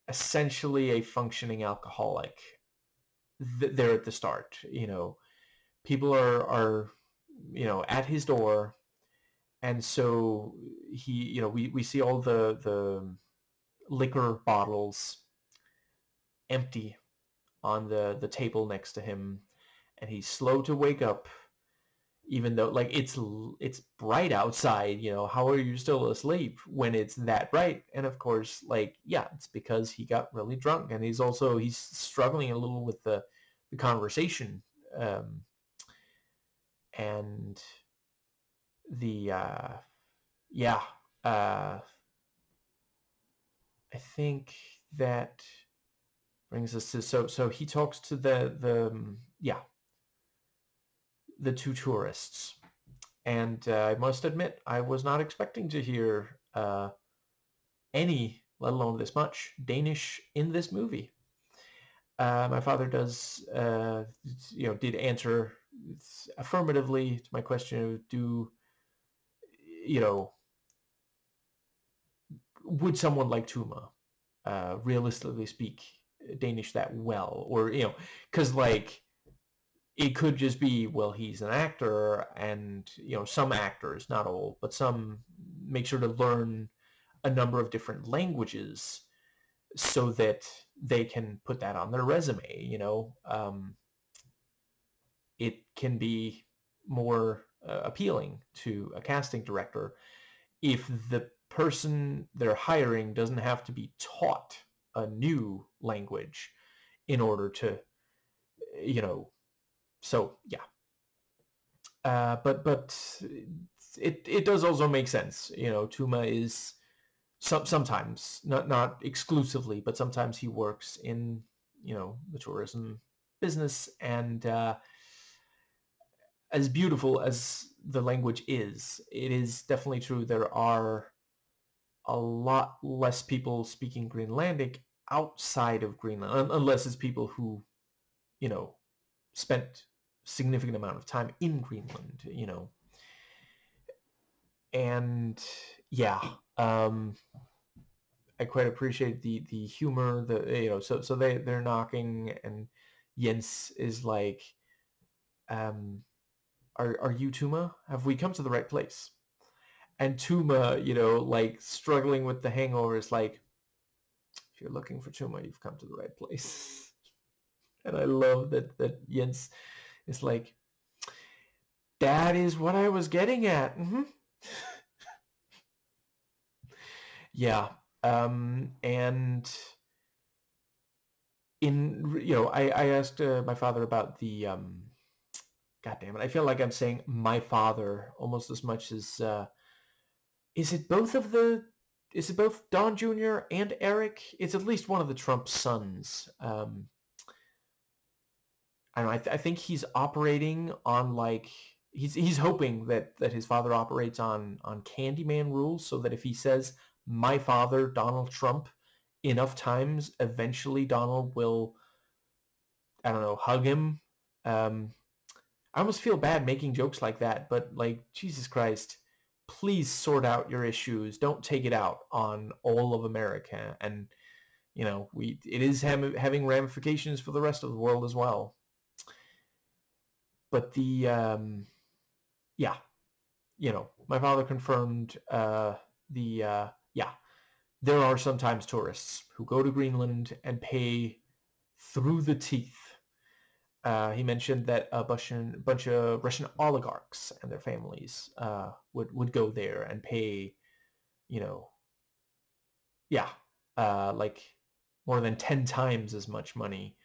essentially a functioning alcoholic there at the start. People are at his door, and so we see all the liquor bottles empty on the table next to him, and he's slow to wake up, even though like it's bright outside. How are you still asleep when it's that bright? And of course, like, yeah, it's because he got really drunk, and he's struggling a little with the conversation, and the yeah uh I think that brings us to, so he talks to the two tourists. And I must admit, I was not expecting to hear any, let alone this much, Danish in this movie. My father did answer affirmatively to my question of, would someone like Tuma realistically speak Danish that well? Or, because like, it could just be, well, he's an actor, and some actors, not all, but some make sure to learn a number of different languages so that they can put that on their resume. It can be more appealing to a casting director if the person they're hiring doesn't have to be taught a new language in order to, so yeah. But it does also make sense. Tuma is sometimes, not exclusively, but sometimes he works in the tourism business, and as beautiful as the language is, it is definitely true there are a lot less people speaking Greenlandic outside of Greenland, unless it's people who spent significant amount of time in Greenland. And yeah, I quite appreciate the humor. So they're knocking, and Jens is like, are you Tuma? Have we come to the right place? And Tuma, like struggling with the hangover, is like, if you're looking for Tuma, you've come to the right place. And I love that Jens is like, that is what I was getting at. Mm-hmm. Yeah. And I asked my father about the God damn it, I feel like I'm saying my father almost as much as is it both of the is it both Don Jr. and Eric? It's at least one of the Trump sons. I don't know. I think he's operating on, like, he's hoping that his father operates on Candyman rules, so that if he says my father Donald Trump enough times, eventually Donald will, I don't know, hug him. I almost feel bad making jokes like that, but like, Jesus Christ, please sort out your issues. Don't take it out on all of America, and it is having ramifications for the rest of the world as well. But yeah, my father confirmed there are sometimes tourists who go to Greenland and pay through the teeth. He mentioned that a bunch of Russian oligarchs and their families would go there and pay, like more than 10 times as much money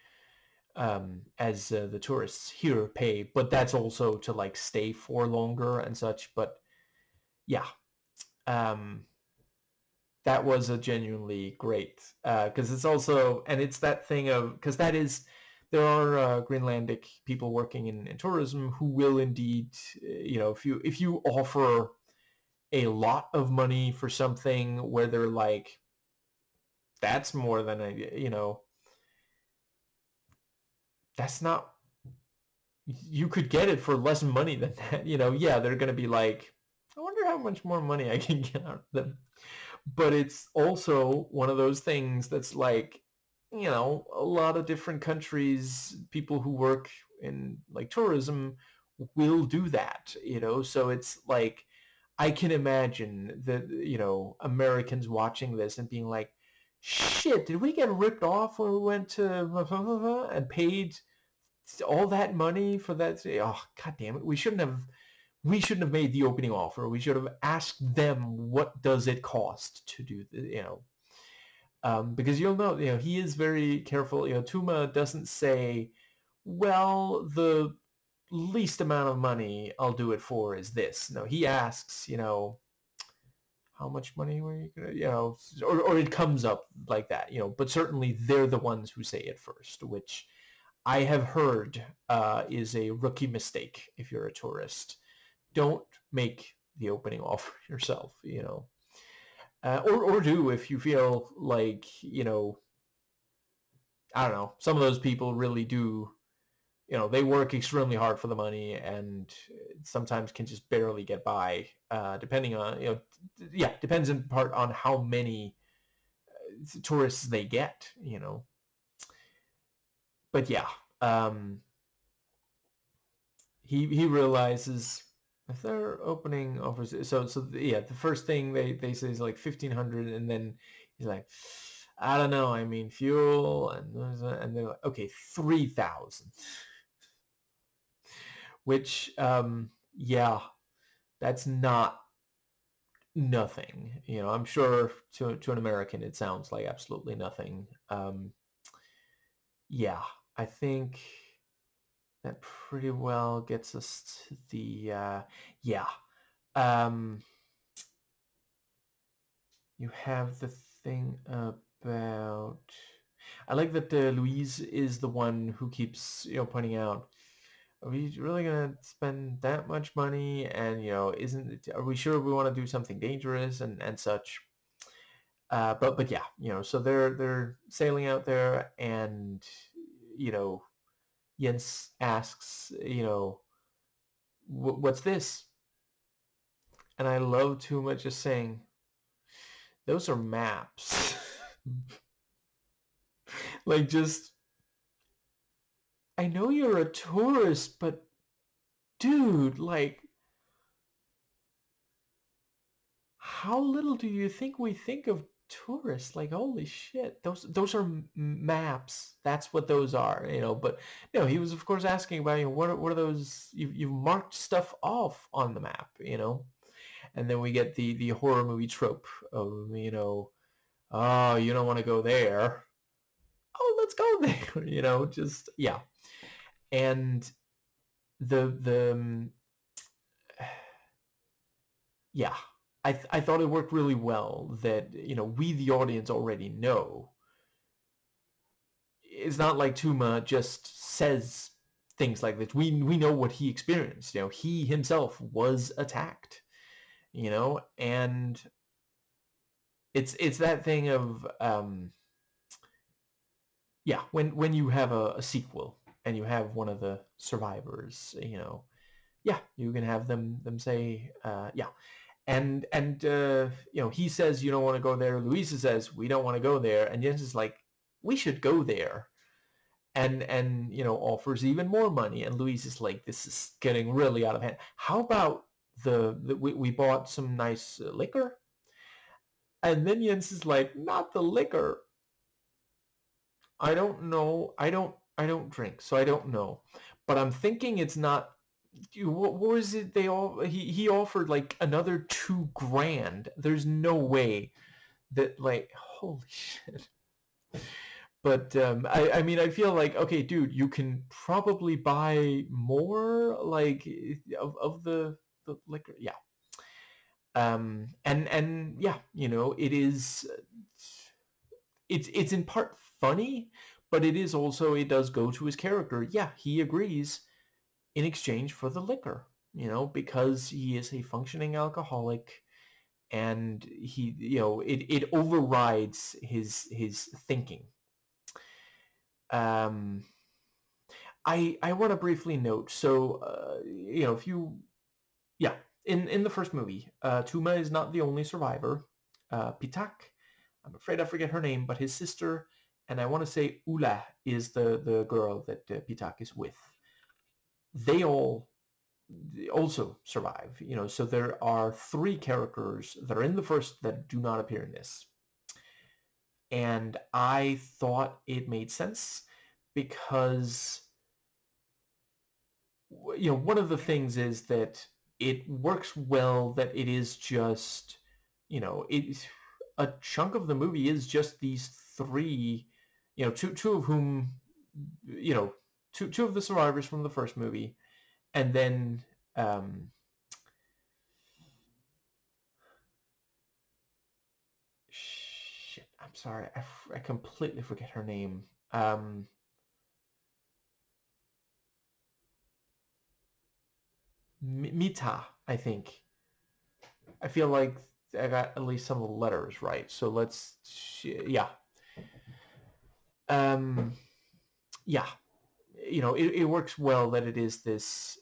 as the tourists here pay, but that's also to like stay for longer and such. But yeah, um, that was a genuinely great, because it's also, and it's that thing of, because that is, there are Greenlandic people working in tourism who will indeed, if you offer a lot of money for something where they're like, that's more than that's not, you could get it for less money than that. Yeah, they're going to be like, I wonder how much more money I can get out of them. But it's also one of those things that's like, a lot of different countries, people who work in like tourism will do that, so it's like, I can imagine that, Americans watching this and being like, shit, did we get ripped off when we went to and paid all that money for that? Oh, god damn it, we shouldn't have made the opening offer. We should have asked them, what does it cost to do the, because you'll know, he is very careful. Tuma doesn't say, well, the least amount of money I'll do it for is this. No, he asks, how much money were you gonna, or it comes up like that, but certainly they're the ones who say it first, which I have heard is a rookie mistake if you're a tourist. Don't make the opening offer yourself, or do if you feel like, I don't know, some of those people really do, they work extremely hard for the money and sometimes can just barely get by, depending on, yeah, depends in part on how many tourists they get, but yeah, um, he realizes if they're opening offers, so yeah, the first thing they say is like 1,500, and then he's like, I don't know, I mean fuel and they're like, okay, 3,000, which yeah, that's not nothing. I'm sure to an American it sounds like absolutely nothing. Yeah, I think that pretty well gets us to the yeah. Um, you have the thing about. I like that Louise is the one who keeps pointing out. Are we really gonna spend that much money? And isn't it, are we sure we want to do something dangerous and such? But yeah, so they're sailing out there, and you know, Jens asks, what's this? And I love too much just saying, those are maps. Like, just, I know you're a tourist, but dude, like, how little do you think we think of tourists? Like, holy shit, those are maps. That's what those are, But he was of course asking about, what are those? You've marked stuff off on the map, And then we get the horror movie trope of, oh, you don't want to go there. Oh, let's go there. Just yeah. And the yeah, I thought it worked really well that, we, the audience, already know. It's not like Tuma just says things like this. We know what he experienced. He himself was attacked, and it's that thing of, yeah, when you have a sequel and you have one of the survivors, yeah, you can have them say, yeah. And he says, you don't want to go there. Louisa says, we don't want to go there. And Jens is like, we should go there. And offers even more money. And Louise is like, this is getting really out of hand. How about we bought some nice liquor? And then Jens is like, not the liquor. I don't know. I don't drink, so I don't know. But I'm thinking it's not. What was it? He offered like another 2 grand. There's no way that, like, holy shit. But I mean, I feel like, okay, dude, you can probably buy more, like, of the liquor. Yeah. And yeah, it is, it's in part funny, but it does go to his character. Yeah, he agrees in exchange for the liquor, because he is a functioning alcoholic, and it overrides his thinking. Um, I want to briefly note. So, if you, yeah, in the first movie, Tuma is not the only survivor. Pitak, I'm afraid I forget her name, but his sister, and I want to say Ula is the girl that Pitak is with. They all also survive. So there are three characters that are in the first that do not appear in this. And I thought it made sense because, one of the things is that it works well that it is just, it a chunk of the movie is just these three, two of whom, two of the survivors from the first movie, and then shit, I'm sorry, I completely forget her name. Mita, I think. I feel like I got at least some of the letters right. So yeah. Um, yeah. It works well that it is this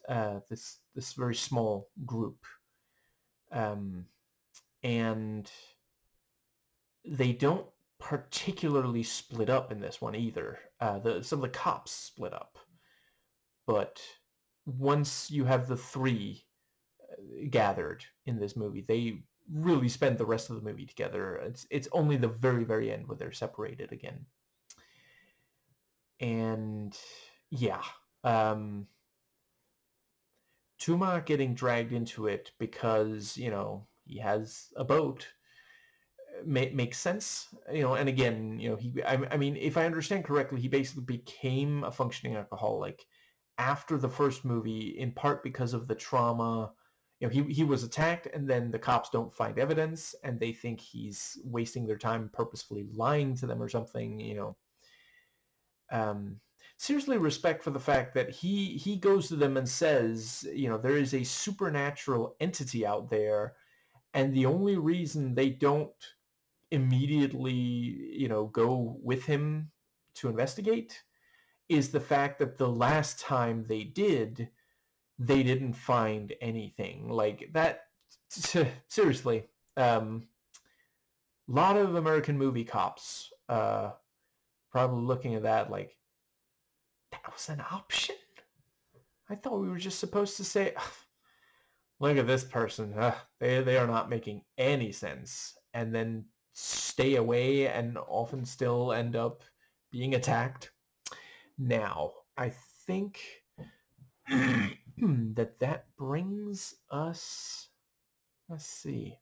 very small group. Um, and they don't particularly split up in this one either. Some of the cops split up, but once you have the three gathered in this movie, they really spend the rest of the movie together. It's only the very, very end where they're separated again. And yeah, Tuma getting dragged into it because, he has a boat makes sense. And again, I mean, if I understand correctly, he basically became a functioning alcoholic after the first movie, in part because of the trauma. He was attacked, and then the cops don't find evidence, and they think he's wasting their time purposefully lying to them or something. Um, seriously, respect for the fact that he goes to them and says, there is a supernatural entity out there, and the only reason they don't immediately, go with him to investigate is the fact that the last time they did, they didn't find anything like that. Seriously, lot of American movie cops probably looking at that like, that was an option. I thought we were just supposed to say, look at this person, they are not making any sense, and then stay away and often still end up being attacked. Now, I think that brings us, let's see.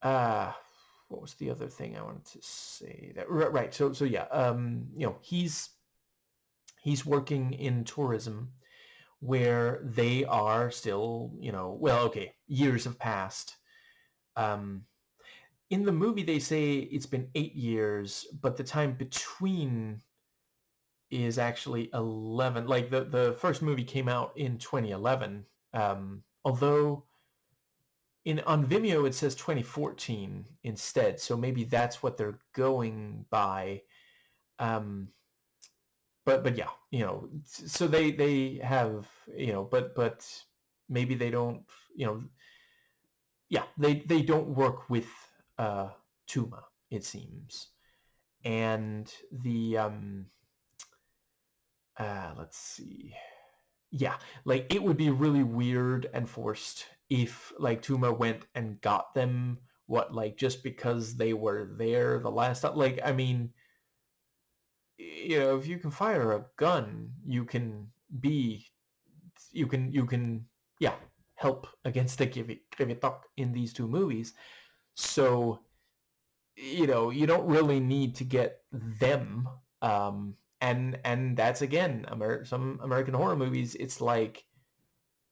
What was the other thing I wanted to say? Right. So yeah. He's working in tourism, where they are still, well, okay, years have passed. Um, in the movie, they say it's been 8 years, but the time between is actually 11. Like the first movie came out in 2011. Although on Vimeo it says 2014 instead, so maybe that's what they're going by. But yeah, so they have, but maybe they don't, yeah, they don't work with Tuma, it seems. And the let's see. Yeah, like it would be really weird and forced if like Tuma went and got them, like just because they were there the last time. Like, I mean, if you can fire a gun, be you can yeah, help against the Kivitok in these two movies. So you know, you don't really need to get them. And that's again, some American horror movies. It's like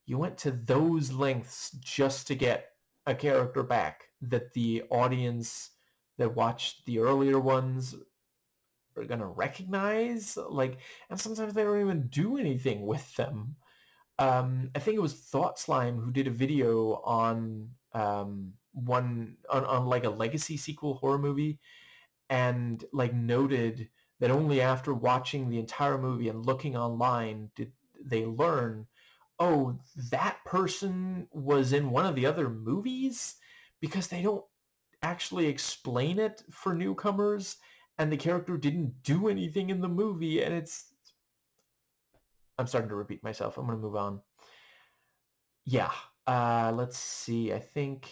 you went to those lengths just to get a character back that the audience that watched the earlier ones are gonna recognize. Like, and sometimes they don't even do anything with them. I think it was Thought Slime who did a video on on like a legacy sequel horror movie, and like noted that only after watching the entire movie and looking online did they learn, oh, that person was in one of the other movies, because they don't actually explain it for newcomers, and the character didn't do anything in the movie, and I'm starting to repeat myself. I'm going to move on. Yeah. Let's see. I think...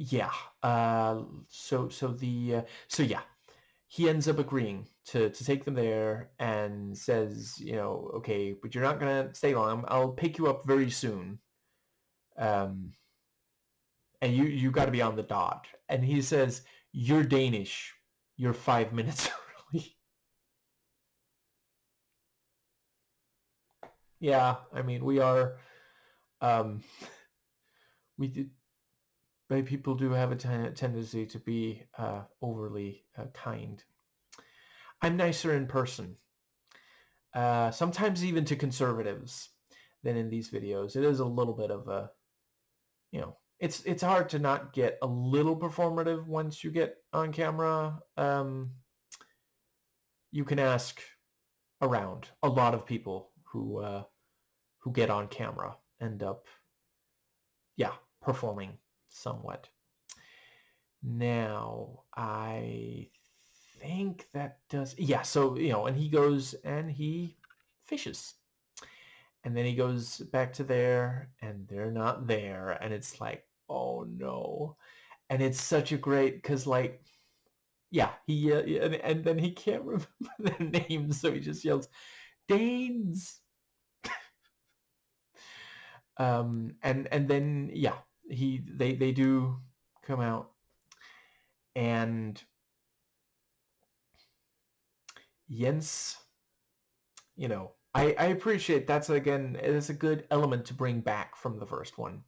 Yeah. So yeah, he ends up agreeing to take them there and says, you know, okay, but you're not gonna stay long. I'll pick you up very soon. Um, and you got to be on the dot. And he says, you're Danish. You're 5 minutes early. Yeah, I mean, we are. Um, we did. People do have a tendency to be overly kind. I'm nicer in person. Sometimes even to conservatives than in these videos. It is a little bit of a, you know, it's hard to not get a little performative once you get on camera. You can ask around. A lot of people who get on camera end up, yeah, performing somewhat. Now, I think that does, yeah, so, you know, and he goes and he fishes. And then he goes back to there, and they're not there. And it's like, oh no. And it's such a great, because like, yeah, and then he can't remember their names, so he just yells, Danes. And then yeah, they do come out, and Jens, you know, I appreciate that's, again, it is a good element to bring back from the first one.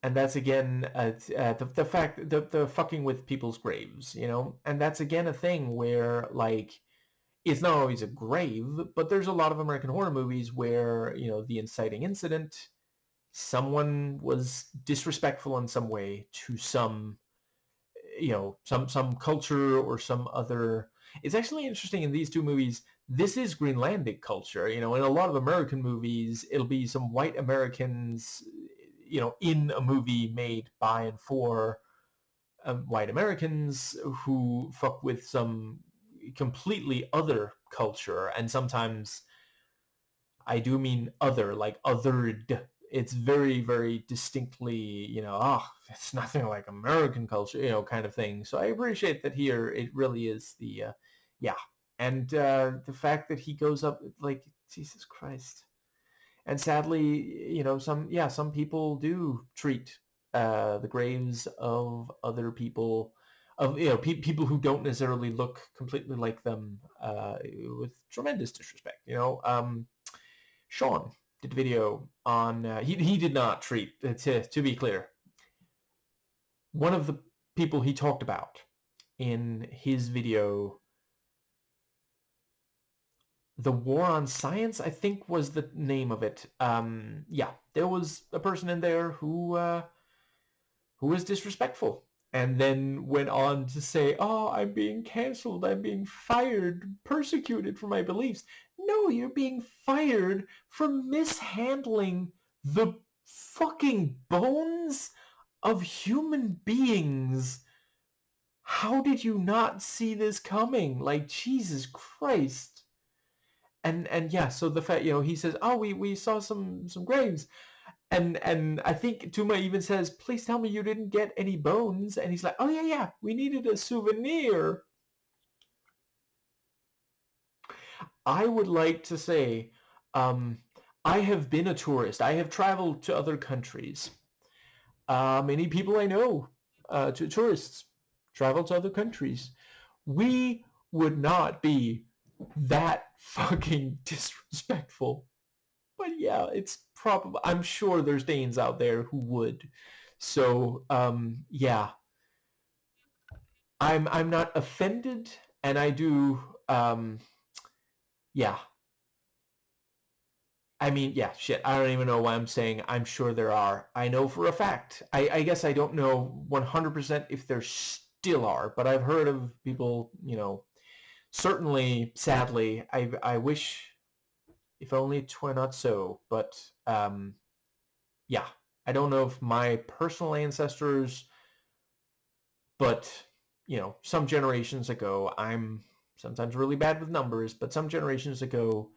And that's again the fact, the fucking with people's graves, you know, and that's again a thing where, like, it's not always a grave, but there's a lot of American horror movies where, you know, the inciting incident, someone was disrespectful in some way to some, you know, some culture or some other. It's actually interesting in these two movies. This is Greenlandic culture, you know. In a lot of American movies, it'll be some white Americans, you know, in a movie made by and for white Americans who fuck with some completely other culture, and sometimes I do mean other, like othered. It's very, very distinctly, you know, it's nothing like American culture, you know, kind of thing. So I appreciate that here it really is the, yeah. And the fact that he goes up, like, Jesus Christ. And sadly, you know, some people do treat the graves of other people, of, you know, people who don't necessarily look completely like them, with tremendous disrespect. You know, Sean did a video on, he did not treat, to be clear, one of the people he talked about in his video, The War on Science, I think was the name of it. Yeah, there was a person in there who was disrespectful, and then went on to say, oh, I'm being canceled, I'm being fired, persecuted for my beliefs. No, you're being fired for mishandling the fucking bones of human beings. How did you not see this coming? Like, Jesus Christ. And yeah, so the fact, you know, he says, oh, we saw some graves. And I think Tuma even says, please tell me you didn't get any bones. And he's like, oh, yeah, we needed a souvenir. I would like to say, um, I have been a tourist. I have traveled to other countries. Many people I know, tourists, travel to other countries. We would not be that fucking disrespectful. But yeah, it's probably, I'm sure there's Danes out there who would. So, yeah, I'm not offended, and I do, yeah. I mean, yeah, shit. I don't even know why I'm saying I'm sure there are. I know for a fact. I guess I don't know 100% if there still are, but I've heard of people, certainly, sadly, I wish if only 'twere not so, but yeah, I don't know if my personal ancestors, but some generations ago, I'm sometimes really bad with numbers, but some generations ago,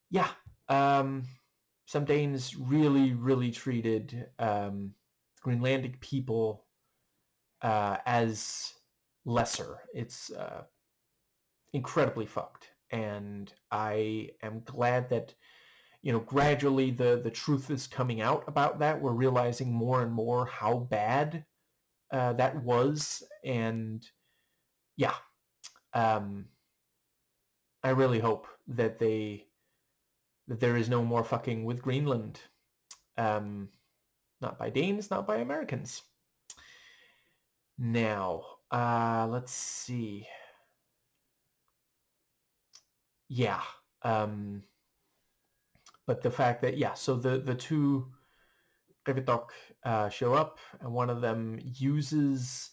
yeah, um, some Danes really, really treated Greenlandic people as lesser. It's incredibly fucked, and I am glad that gradually the truth is coming out about that. We're realizing more and more how bad that was, and yeah, um, I really hope that there is no more fucking with Greenland. Um, Not by Danes, not by Americans. Now, let's see. Yeah, but the fact that so the two Revitok show up, and one of them uses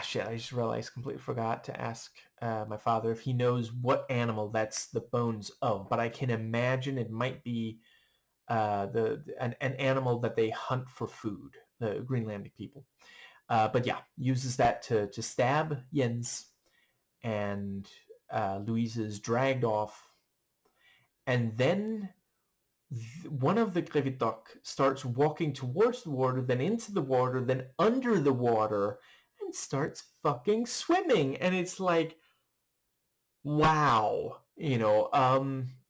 shit, I just realized, completely forgot to ask my father if he knows what animal that's the bones of, but I can imagine it might be an animal that they hunt for food, the Greenlandic people. But yeah, uses that to stab Jens, and Louise is dragged off, and then one of the Krevitok starts walking towards the water, then into the water, then under the water, and starts fucking swimming. And it's like, wow.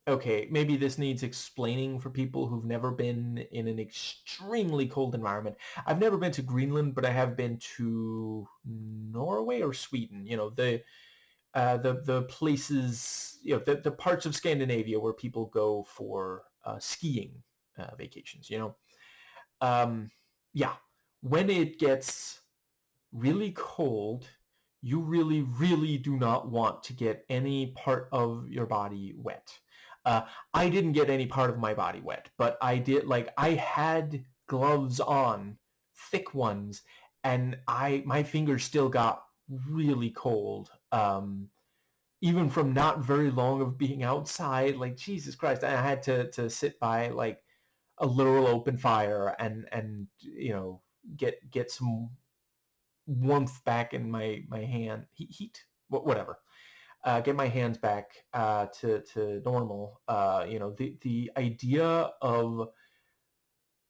Okay, maybe this needs explaining for people who've never been in an extremely cold environment. I've never been to Greenland, but I have been to Norway or Sweden. The places, the parts of Scandinavia where people go for skiing vacations. Um, yeah, when it gets really cold, you really, really do not want to get any part of your body wet. I didn't get any part of my body wet, but I had gloves on, thick ones, and my fingers still got really cold. Even from not very long of being outside, like Jesus Christ, I had to sit by like a literal open fire and get some warmth back in my hand, heat, whatever. Get my hands back to normal. The idea of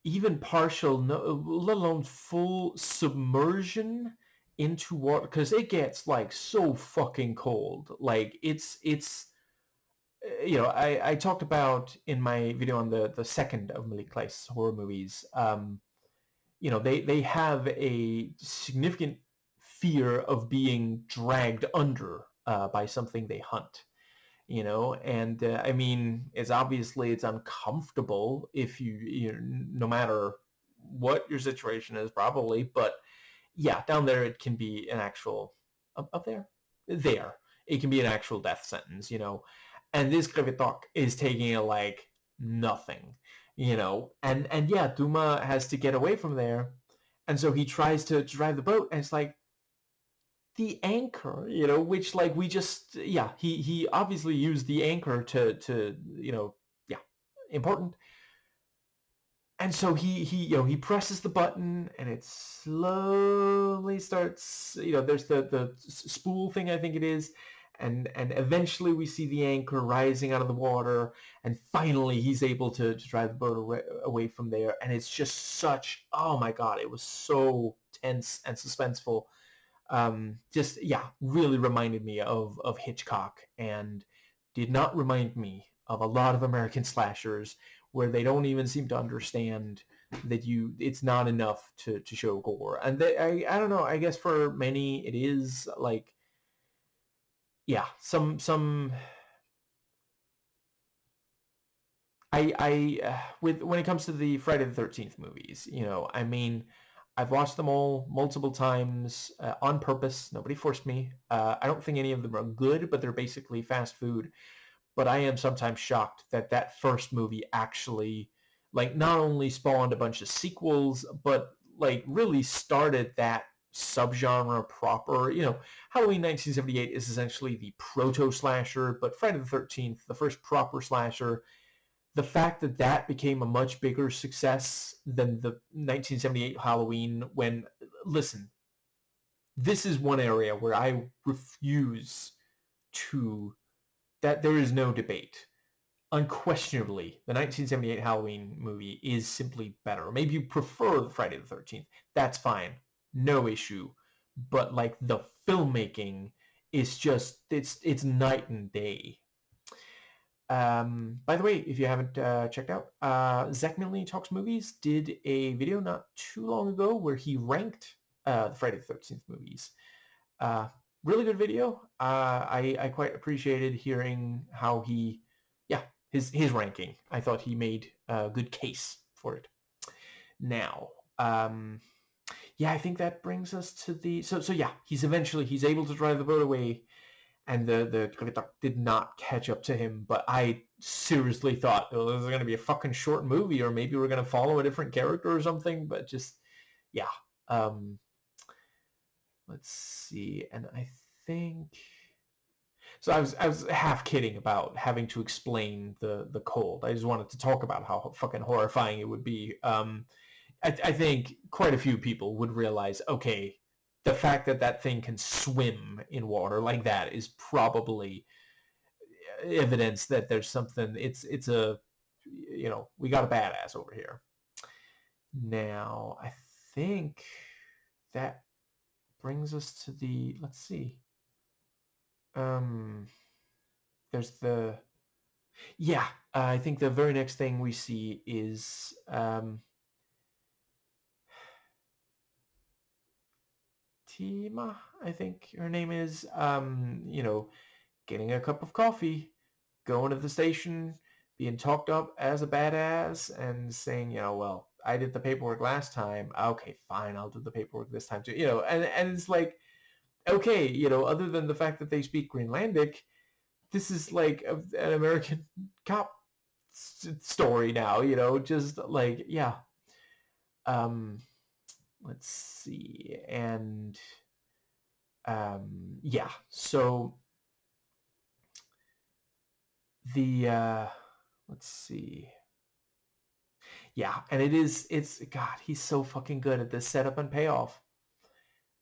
even partial, no, let alone full submersion into water, because it gets like so fucking cold. Like it's I talked about in my video on the second of Malik Kleist's horror movies. They have a significant fear of being dragged under by something they hunt. And I mean, it's uncomfortable if no matter what your situation is, probably, but yeah, down there it can be an actual, up there it can be an actual death sentence. And this Krevitok is taking it like nothing. And yeah, Duma has to get away from there, and so he tries to drive the boat, and it's like the anchor, which, like, we just, yeah, he obviously used the anchor to yeah, important. And so he presses the button, and it slowly starts, there's the spool thing, I think it is, and eventually we see the anchor rising out of the water, and finally he's able to drive the boat away from there. And it's just such, oh my God, it was so tense and suspenseful. Just, yeah, really reminded me of Hitchcock, and did not remind me of a lot of American slashers, where they don't even seem to understand that it's not enough to show gore. And I don't know, I guess for many it is like, yeah, some with when it comes to the Friday the 13th movies, I mean, I've watched them all multiple times on purpose. Nobody forced me. I don't think any of them are good, but they're basically fast food. But I am sometimes shocked that that first movie actually, like, not only spawned a bunch of sequels, but like really started that subgenre proper. Halloween 1978 is essentially the proto slasher, but Friday the 13th, the first proper slasher, the fact that that became a much bigger success than the 1978 Halloween, when, listen, this is one area where I refuse to, that there is no debate. Unquestionably, the 1978 Halloween movie is simply better. Maybe you prefer the Friday the 13th. That's fine. No issue. But like, the filmmaking is just, it's night and day. By the way, if you haven't checked out, Zach Milne Talks Movies did a video not too long ago where he ranked the Friday the 13th movies. Really good video. I quite appreciated hearing how his ranking. I thought he made a good case for it. Now, I think that brings us to the, so yeah, he's able to drive the boat away, and the did not catch up to him. But I seriously thought, oh, this is going to be a fucking short movie, or maybe we're going to follow a different character or something. But just, yeah. Let's see. And I think, so I was half kidding about having to explain the cold. I just wanted to talk about how fucking horrifying it would be. I think quite a few people would realize, okay, the fact that that thing can swim in water like that is probably evidence that there's something, it's a, we got a badass over here. Now, I think that brings us to the, let's see. There's the, I think the very next thing we see is, Tima, I think her name is, getting a cup of coffee, going to the station, being talked up as a badass, and saying, well, I did the paperwork last time. Okay, fine, I'll do the paperwork this time too. And it's like, okay, other than the fact that they speak Greenlandic, this is like an American cop story now, just like, yeah. Let's see. And so the let's see. Yeah, and it's God, he's so fucking good at this setup and payoff.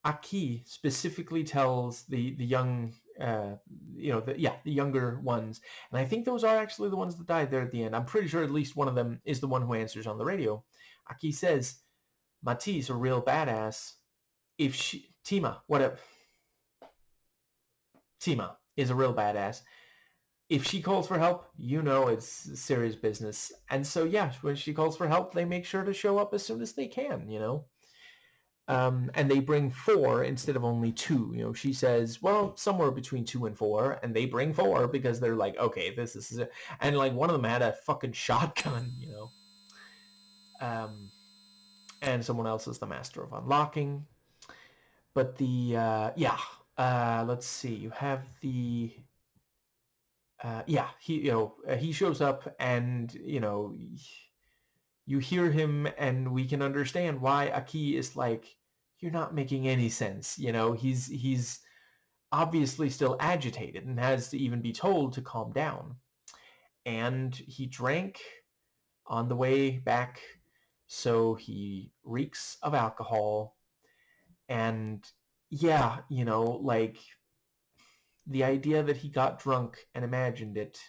Aki specifically tells the young the younger ones, and I think those are actually the ones that died there at the end. I'm pretty sure at least one of them is the one who answers on the radio. Aki says, Mati's a real badass. If she, Tima is a real badass. If she calls for help, it's serious business. And so, yeah, when she calls for help, they make sure to show up as soon as they can, and they bring 4 instead of only 2. She says, well, somewhere between 2 and 4, and they bring 4 because they're like, okay, this is it. And like, one of them had a fucking shotgun, and someone else is the master of unlocking. But the let's see, you have the he shows up, and you hear him, and we can understand why Aki is like, you're not making any sense. He's obviously still agitated and has to even be told to calm down. And he drank on the way back, so he reeks of alcohol. And like, the idea that he got drunk and imagined it,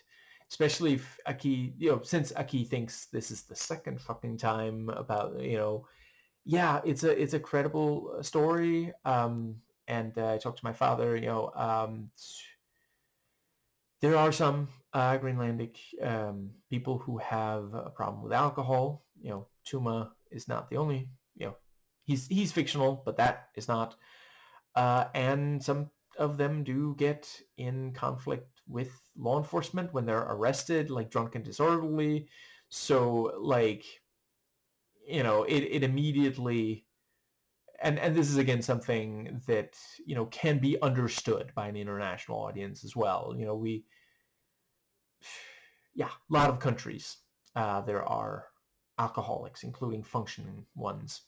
especially if Aki, since Aki thinks this is the second fucking time about, it's a credible story. And I talked to my father, there are some Greenlandic people who have a problem with alcohol. Tuma is not the only. He's fictional, but that is not. And some of them do get in conflict with law enforcement when they're arrested, like drunk and disorderly. So, like, it immediately, and this is again something that can be understood by an international audience as well. A lot of countries there are alcoholics, including functioning ones.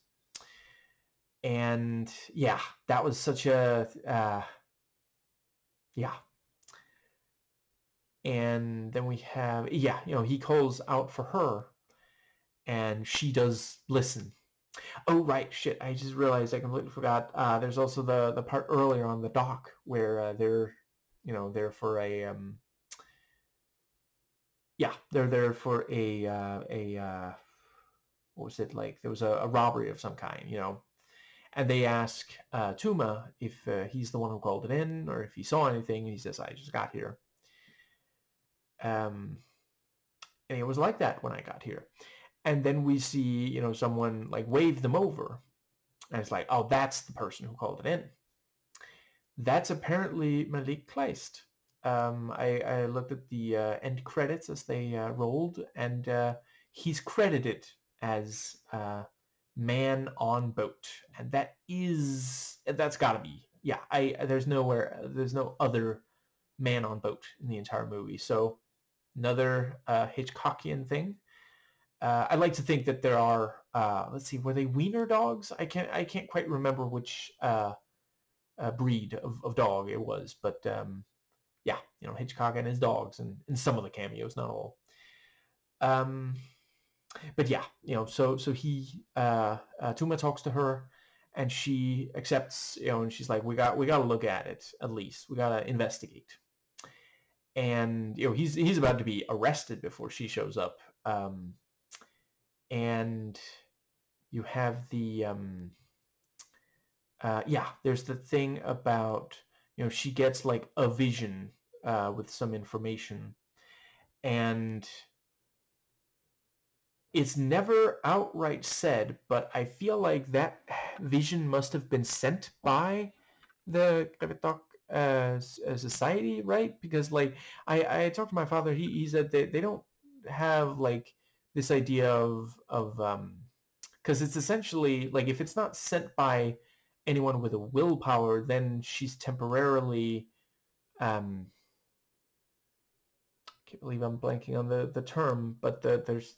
And yeah, that was such a yeah. And then we have he calls out for her, and she does listen. Oh right, shit! I just realized I completely forgot. There's also the part earlier on the dock where they're for a they're there for a what was it, like there was a robbery of some kind, and they ask Tuma if he's the one who called it in or if he saw anything, and he says, I just got here. And it was like that when I got here. And then we see, someone like wave them over, and it's like, oh, that's the person who called it in. That's apparently Malik Kleist. I looked at the end credits as they rolled, and he's credited as man on boat, and that's got to be there's no other man on boat in the entire movie. So another Hitchcockian thing. I like to think that there are let's see, were they wiener dogs? I can't quite remember which breed of dog it was, but Hitchcock and his dogs, and in some of the cameos, not all. But yeah, so he Tuma talks to her, and she accepts, and she's like, we got to look at it, at least we got to investigate. And he's about to be arrested before she shows up. And you have the there's the thing about, she gets like a vision with some information, and it's never outright said, but I feel like that vision must have been sent by the Krebetok society, right? Because like I talked to my father, he said they don't have like this idea of because it's essentially like, if it's not sent by anyone with a willpower, then she's temporarily can't believe I'm blanking on the term, but there's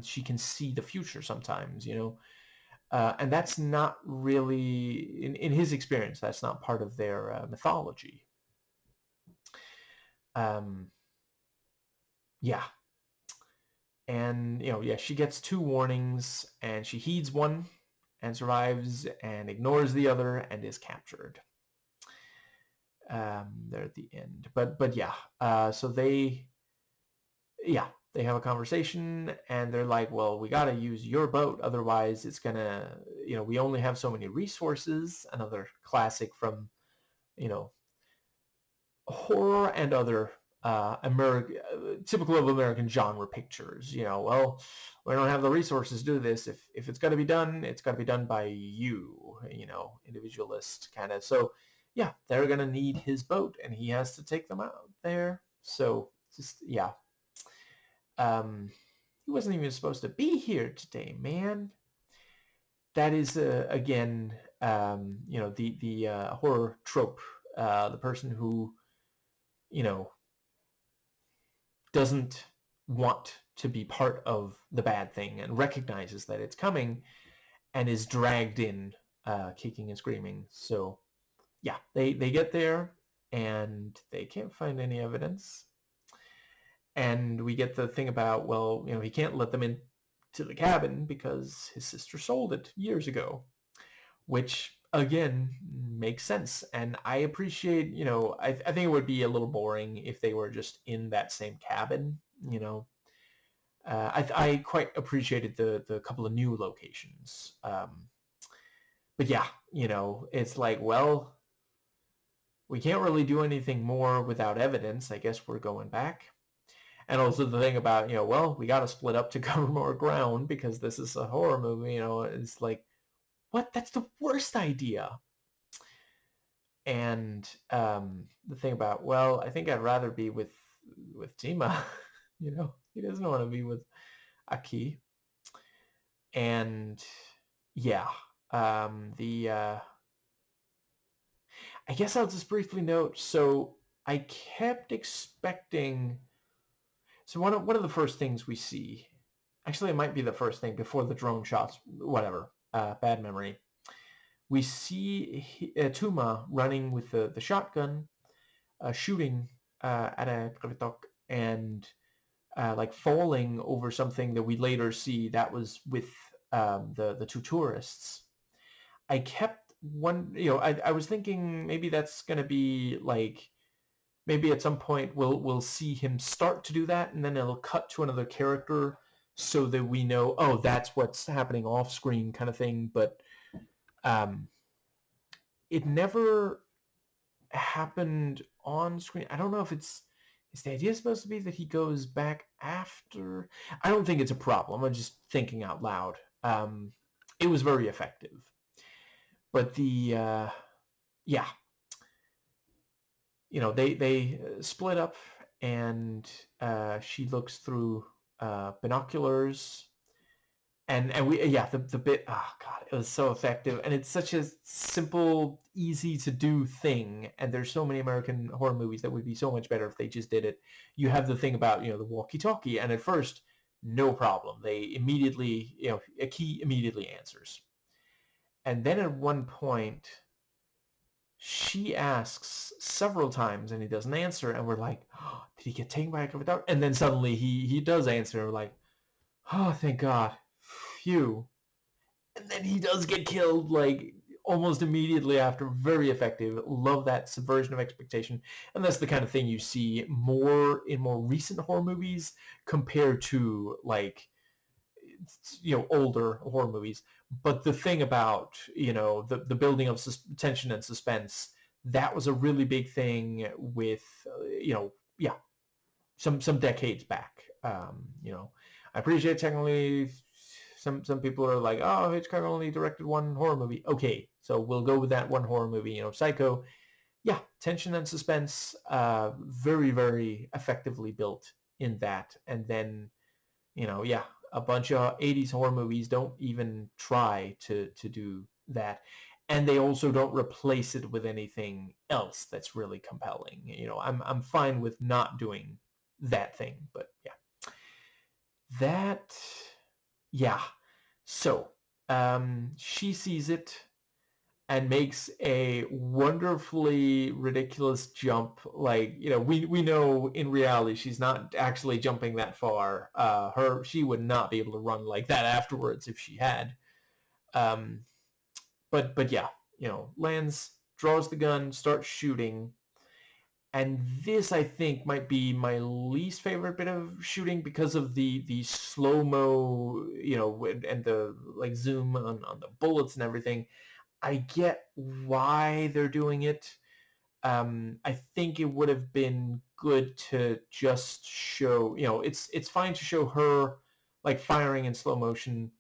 she can see the future sometimes, and that's not really in his experience, that's not part of their mythology. Yeah. And she gets 2 warnings, and she heeds one and survives, and ignores the other and is captured. They're at the end, but yeah. So they have a conversation, and they're like, well, we got to use your boat, otherwise it's gonna, we only have so many resources. Another classic from horror and other typical of American genre pictures. Well, we don't have the resources to do this. If it's got to be done, it's got to be done by you, individualist kind of. So yeah, they're gonna need his boat, and he has to take them out there. So just he wasn't even supposed to be here today, man. That is again, the horror trope, the person who doesn't want to be part of the bad thing and recognizes that it's coming and is dragged in, kicking and screaming. So yeah, they get there, and they can't find any evidence. And we get the thing about, well, he can't let them into the cabin because his sister sold it years ago, which again makes sense. And I appreciate, I think it would be a little boring if they were just in that same cabin. I quite appreciated the couple of new locations. But yeah, it's like, well, we can't really do anything more without evidence. I guess we're going back. And also the thing about, well, we got to split up to cover more ground because this is a horror movie, it's like, what? That's the worst idea. And the thing about, well, I think I'd rather be with Tima. He doesn't want to be with Aki. And yeah, the I guess I'll just briefly note. So I kept expecting. So one of the first things we see, actually, it might be the first thing before the drone shots. Whatever. Bad memory. We see Tuma running with the shotgun, shooting at a Krevitok, and like falling over something that we later see that was with the two tourists. I kept I was thinking maybe that's gonna be like, maybe at some point we'll see him start to do that, and then it'll cut to another character so that we know, oh, that's what's happening off screen, kind of thing. But um, it never happened on screen. I don't know if is the idea supposed to be that he goes back after? I don't think it's a problem. I'm just thinking out loud. It was very effective. But yeah, they split up, and she looks through binoculars, and we, yeah, the bit, oh god, it was so effective, and it's such a simple, easy to do thing, and there's so many American horror movies that would be so much better if they just did it. You have the thing about, the walkie-talkie, and at first, no problem. They immediately, a key immediately answers. And then at one point, she asks several times and he doesn't answer, and we're like, oh, did he get taken by a dog? And then suddenly he does answer, and we're like, oh, thank God, phew. And then he does get killed like almost immediately after. Very effective. Love that subversion of expectation, and that's the kind of thing you see more in more recent horror movies compared to like older horror movies. But the thing about the building of tension and suspense, that was a really big thing with yeah, some decades back. I appreciate technically some people are like, oh, Hitchcock only directed one horror movie. Okay, so we'll go with that one horror movie. Psycho, yeah, tension and suspense, very, very effectively built in that. And then yeah, a bunch of 80s horror movies don't even try to do that. And they also don't replace it with anything else that's really compelling. I'm fine with not doing that thing, but yeah. That, yeah. So, she sees it and makes a wonderfully ridiculous jump. Like, we know in reality she's not actually jumping that far. She would not be able to run like that afterwards if she had. But yeah, lands, draws the gun, starts shooting. And this, I think, might be my least favorite bit of shooting because of the slow-mo, and the like zoom on the bullets and everything. I get why they're doing it. I think it would have been good to just show, it's fine to show her like firing in slow motion,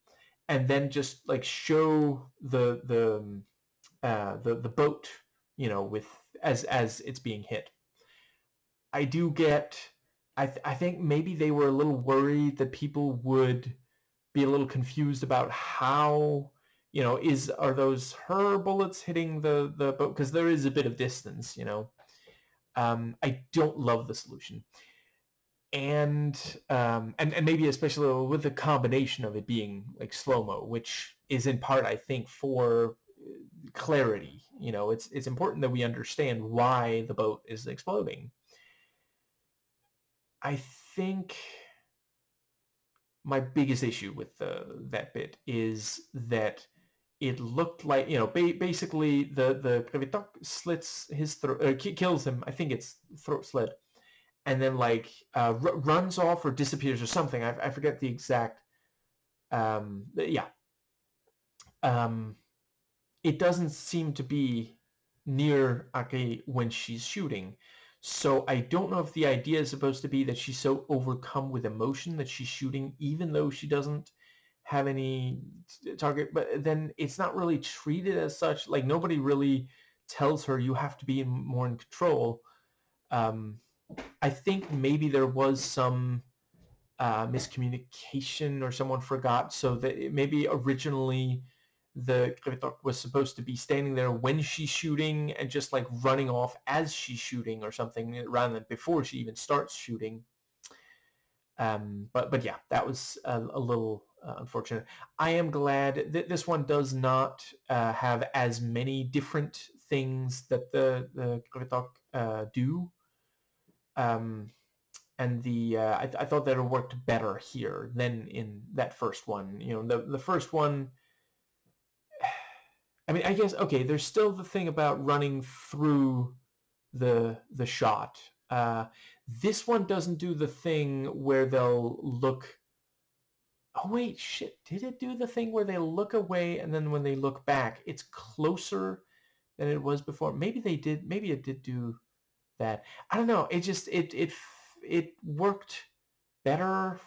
and then just like show the boat, with as it's being hit. I do get. I think maybe they were a little worried that people would be a little confused about how, are those her bullets hitting the boat, because there is a bit of distance. I don't love the solution, and maybe especially with the combination of it being like slow-mo, which is in part, I think, for clarity. It's important that we understand why the boat is exploding. I think my biggest issue with that bit is that it looked like, basically the Krevitok slits his throat, kills him. I think it's throat slit, and then like runs off or disappears or something. I forget the exact. Yeah. It doesn't seem to be near Aki when she's shooting. So I don't know if the idea is supposed to be that she's so overcome with emotion that she's shooting even though she doesn't have any target, but then it's not really treated as such. Like nobody really tells her you have to be more in control. Um, I think maybe there was some miscommunication or someone forgot, so that maybe originally the Krevitok was supposed to be standing there when she's shooting and just like running off as she's shooting or something rather than before she even starts shooting. But yeah, that was a little unfortunate. I am glad that this one does not have as many different things that the Krevitok do. Um, and I thought that it worked better here than in that first one. You know, the first one. I mean, I guess okay. There's still the thing about running through the shot. This one doesn't do the thing where they'll look. Oh wait, shit! Did it do the thing where they look away and then when they look back, it's closer than it was before? Maybe they did. Maybe it did do that. I don't know. It just it worked better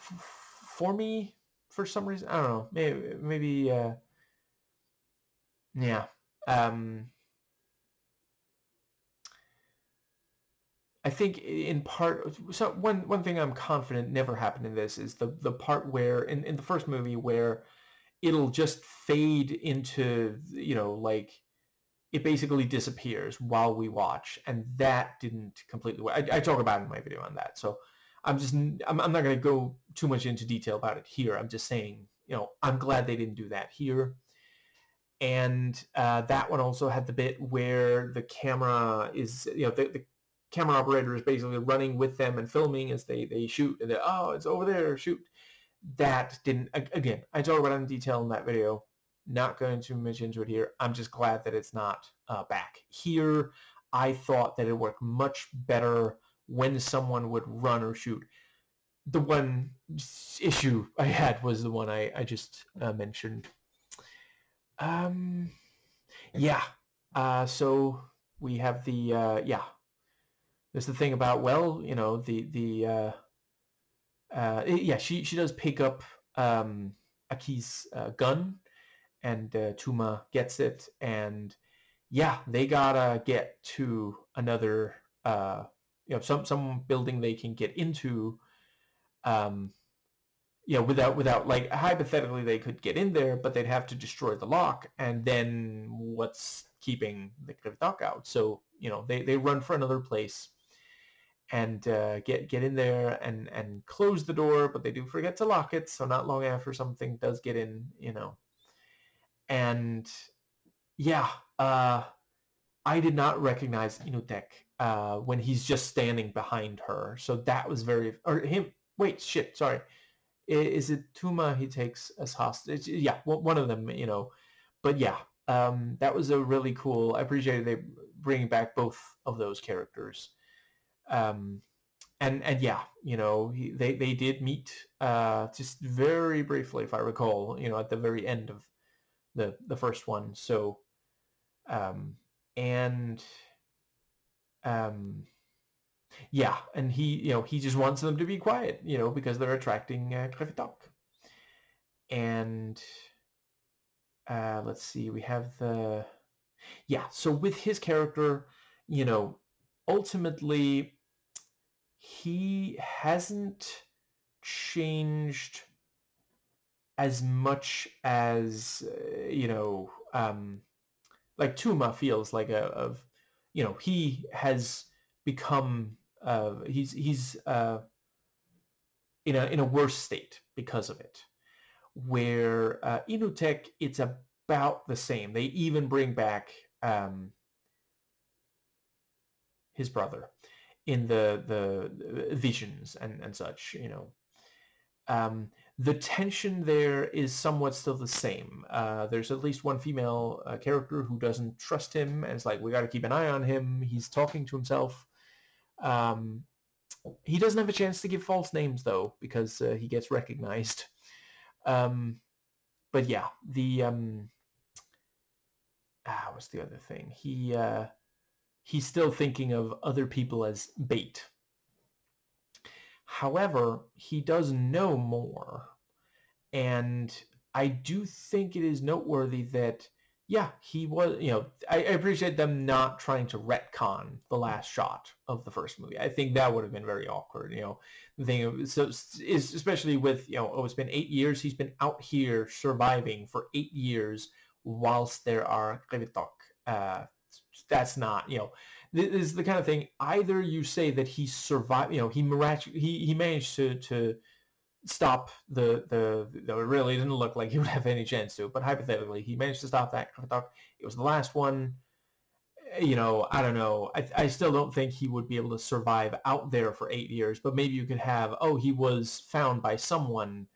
for me for some reason. I don't know. Maybe yeah. Um, I think in part, so one thing I'm confident never happened in this is the part where in the first movie where it'll just fade into, you know, like it basically disappears while we watch, and that didn't completely work. I talk about it in my video on that, so I'm not going to go too much into detail about it here. I'm just saying, you know, I'm glad they didn't do that here. And that one also had the bit where the camera is, you know, the camera operator is basically running with them and filming as they shoot, and oh, it's over there, shoot. That didn't, again, I talk about it in detail in that video. Not going too much into it here. I'm just glad that it's not back. Here, I thought that it worked much better when someone would run or shoot. The one issue I had was the one I just mentioned. Um, yeah. So we have the yeah. There's the thing about, well, you know, yeah, she does pick up Aki's gun, and Tuma gets it, and yeah, they gotta get to another you know, some building they can get into. Um, you know, without like hypothetically they could get in there, but they'd have to destroy the lock, and then what's keeping the Krivdok out? So you know, they run for another place and get in there and close the door, but they do forget to lock it. So not long after, something does get in, you know, and yeah, I did not recognize Inutek when he's just standing behind her. So that was very, or him. Wait, shit, sorry. Is it Tuma he takes as hostage? Yeah, one of them, you know. But yeah, that was a really cool. I appreciated they bringing back both of those characters. Um, and yeah, you know, they did meet just very briefly, if I recall, you know, at the very end of the first one. So um, and um, yeah, and he, you know, he just wants them to be quiet, you know, because they're attracting Krevitok. And let's see, we have the yeah. So with his character, you know, ultimately he hasn't changed as much as you know, like Tuma feels like of, you know, he has become he's in a worse state because of it. Where Inutek, it's about the same. They even bring back his brother in the visions and such, you know. The tension there is somewhat still the same. There's at least one female character who doesn't trust him, and it's like, we got to keep an eye on him. He's talking to himself. Um, he doesn't have a chance to give false names, though, because he gets recognized. But yeah, the what's the other thing? he's still thinking of other people as bait. However, he does know more. And I do think it is noteworthy that, yeah, he was, I appreciate them not trying to retcon the last shot of the first movie. I think that would have been very awkward, the thing so is especially with, it's been 8 years. He's been out here surviving for 8 years whilst there are Revitok. That's not, this is the kind of thing, either you say that he survived, he managed to stop it really didn't look like he would have any chance to, but hypothetically he managed to stop that. It was the last one. I don't know. I still don't think he would be able to survive out there for 8 years, but maybe you could have, he was found by someone,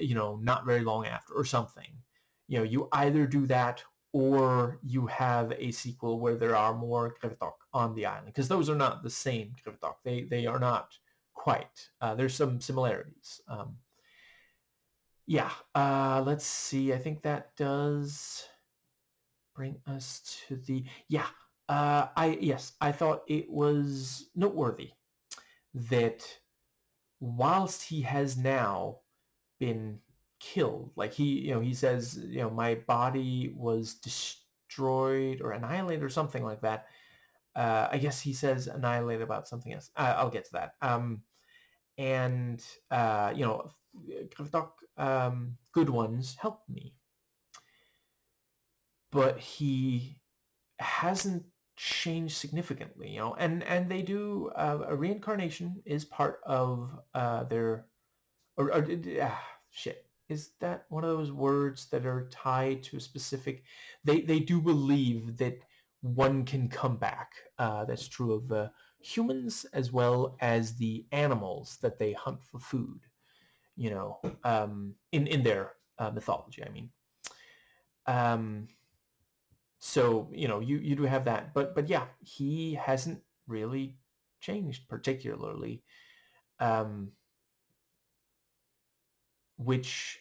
not very long after or something. You either do that or you have a sequel where there are more Krivitok on the island, because those are not the same Krivitok. They are not quite. There's some similarities. Yeah. Let's see. I think that does bring us to the I thought it was noteworthy that whilst he has now been killed, like he says, my body was destroyed or annihilated or something like that. I guess he says annihilated about something else. I'll get to that. And good ones helped me, but he hasn't changed significantly, and they do, a reincarnation is part of their shit. Is that one of those words that are tied to a specific? They do believe that one can come back. That's true of humans as well as the animals that they hunt for food. In their mythology, I mean. So you do have that, but yeah, he hasn't really changed particularly, which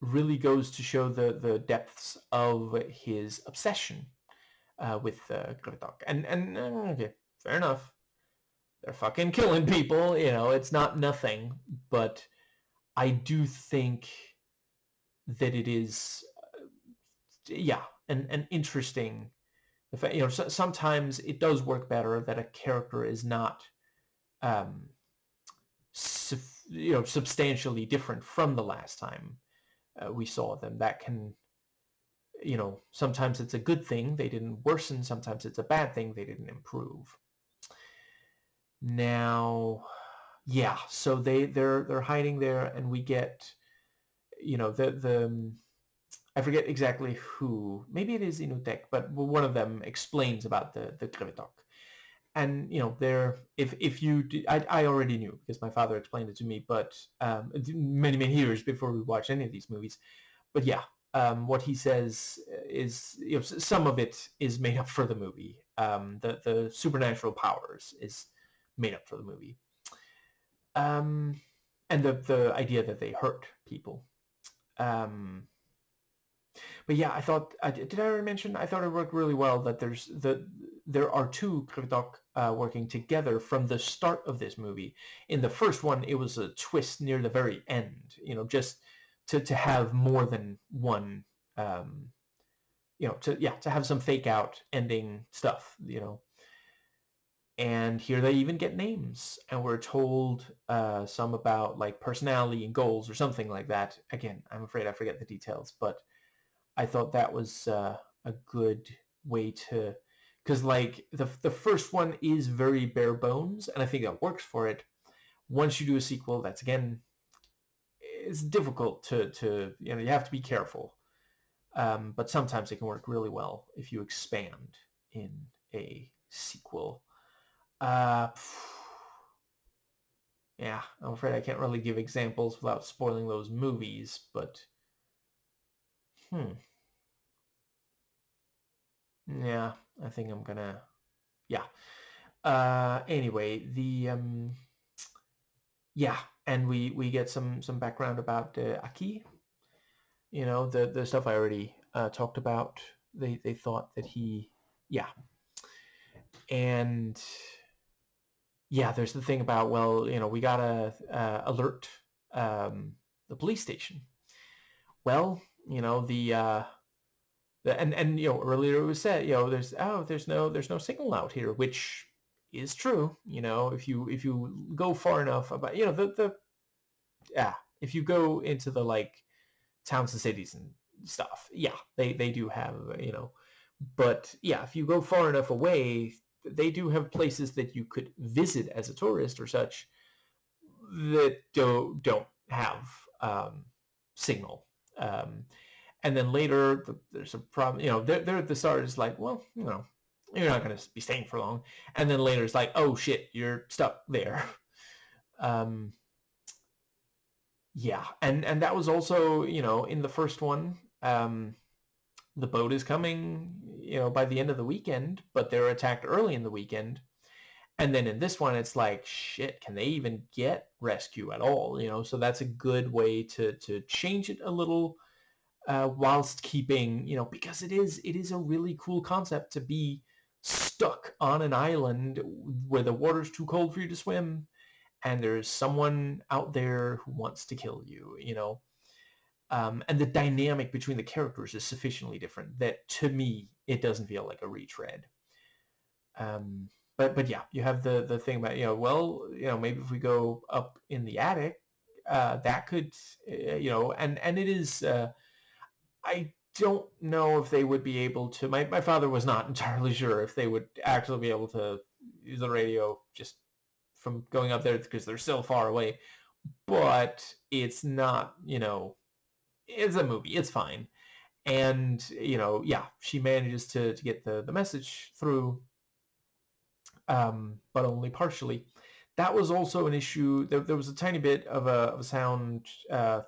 really goes to show the depths of his obsession with Kritok. And okay, fair enough. They're fucking killing people. It's not nothing, but I do think that it is, an interesting. The fact, sometimes it does work better that a character is not, substantially different from the last time we saw them. That can, sometimes it's a good thing they didn't worsen. Sometimes it's a bad thing they didn't improve. Now, yeah, so they're hiding there, and we get, the I forget exactly who. Maybe it is Inutek, but one of them explains about the Krevetok. And there, if you did, I already knew because my father explained it to me, but many years before we watched any of these movies. But yeah, what he says is, some of it is made up for the movie. The supernatural powers is made up for the movie, and the idea that they hurt people. But yeah, I thought, did I already mention? I thought it worked really well that there are two Kritok working together from the start of this movie. In the first one, it was a twist near the very end, just to have more than one, to have some fake out ending stuff, And here they even get names, and we're told some about like personality and goals or something like that. Again, I'm afraid I forget the details, but I thought that was a good way to, because like the first one is very bare bones, and I think that works for it. Once you do a sequel, that's again, it's difficult to you have to be careful, but sometimes it can work really well if you expand in a sequel. Yeah, I'm afraid I can't really give examples without spoiling those movies, but yeah, I think I'm gonna, yeah. Anyway, yeah, and we get some background about Aki. The stuff I already talked about. They thought that he, yeah. And yeah, there's the thing about, well, we gotta alert the police station. Well, and earlier it was said, there's no signal out here, which is true. If you go far enough about, the yeah, if you go into the like towns and cities and stuff, yeah, they do have, but yeah, if you go far enough away, they do have places that you could visit as a tourist or such that don't have signal. Um, and then later, there's a problem. They're at the start is like, well, you're not going to be staying for long. And then later it's like, oh shit, you're stuck there. Um, yeah, and that was also, in the first one, the boat is coming, by the end of the weekend, but they're attacked early in the weekend. And then in this one, it's like, shit, can they even get rescue at all? So that's a good way to change it a little, whilst keeping, because it is a really cool concept to be stuck on an island where the water's too cold for you to swim, and there's someone out there who wants to kill you, and the dynamic between the characters is sufficiently different that, to me, it doesn't feel like a retread. But yeah, you have the thing about, maybe if we go up in the attic, that could, and it is, I don't know if they would be able to, my father was not entirely sure if they would actually be able to use the radio just from going up there, because they're so far away. But it's not, it's a movie, it's fine. And, yeah, she manages to get the message through, but only partially. That was also an issue. There was a tiny bit of a sound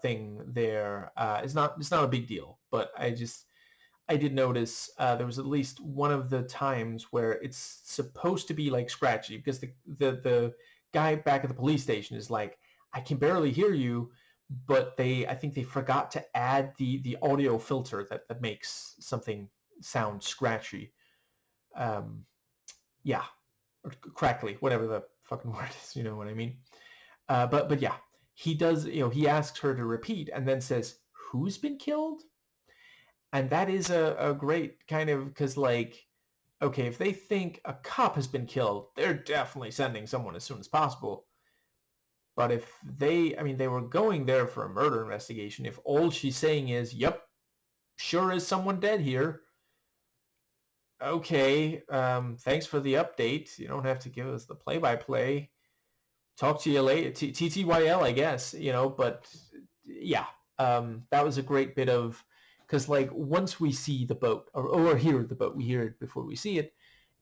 thing there. It's not a big deal, but I did notice there was at least one of the times where it's supposed to be like scratchy, because the guy back at the police station is like, I can barely hear you, but I think they forgot to add the audio filter that makes something sound scratchy. Yeah, or crackly, whatever the fucking word is, you know what I mean? But yeah, he does, he asks her to repeat and then says, who's been killed? And that is a great kind of, because like, okay, if they think a cop has been killed, they're definitely sending someone as soon as possible. But if they were going there for a murder investigation, if all she's saying is, yep, sure is someone dead here. Okay, thanks for the update. You don't have to give us the play-by-play. Talk to you later. TTYL, I guess, but yeah, that was a great bit of, because like once we see the boat or hear the boat, we hear it before we see it.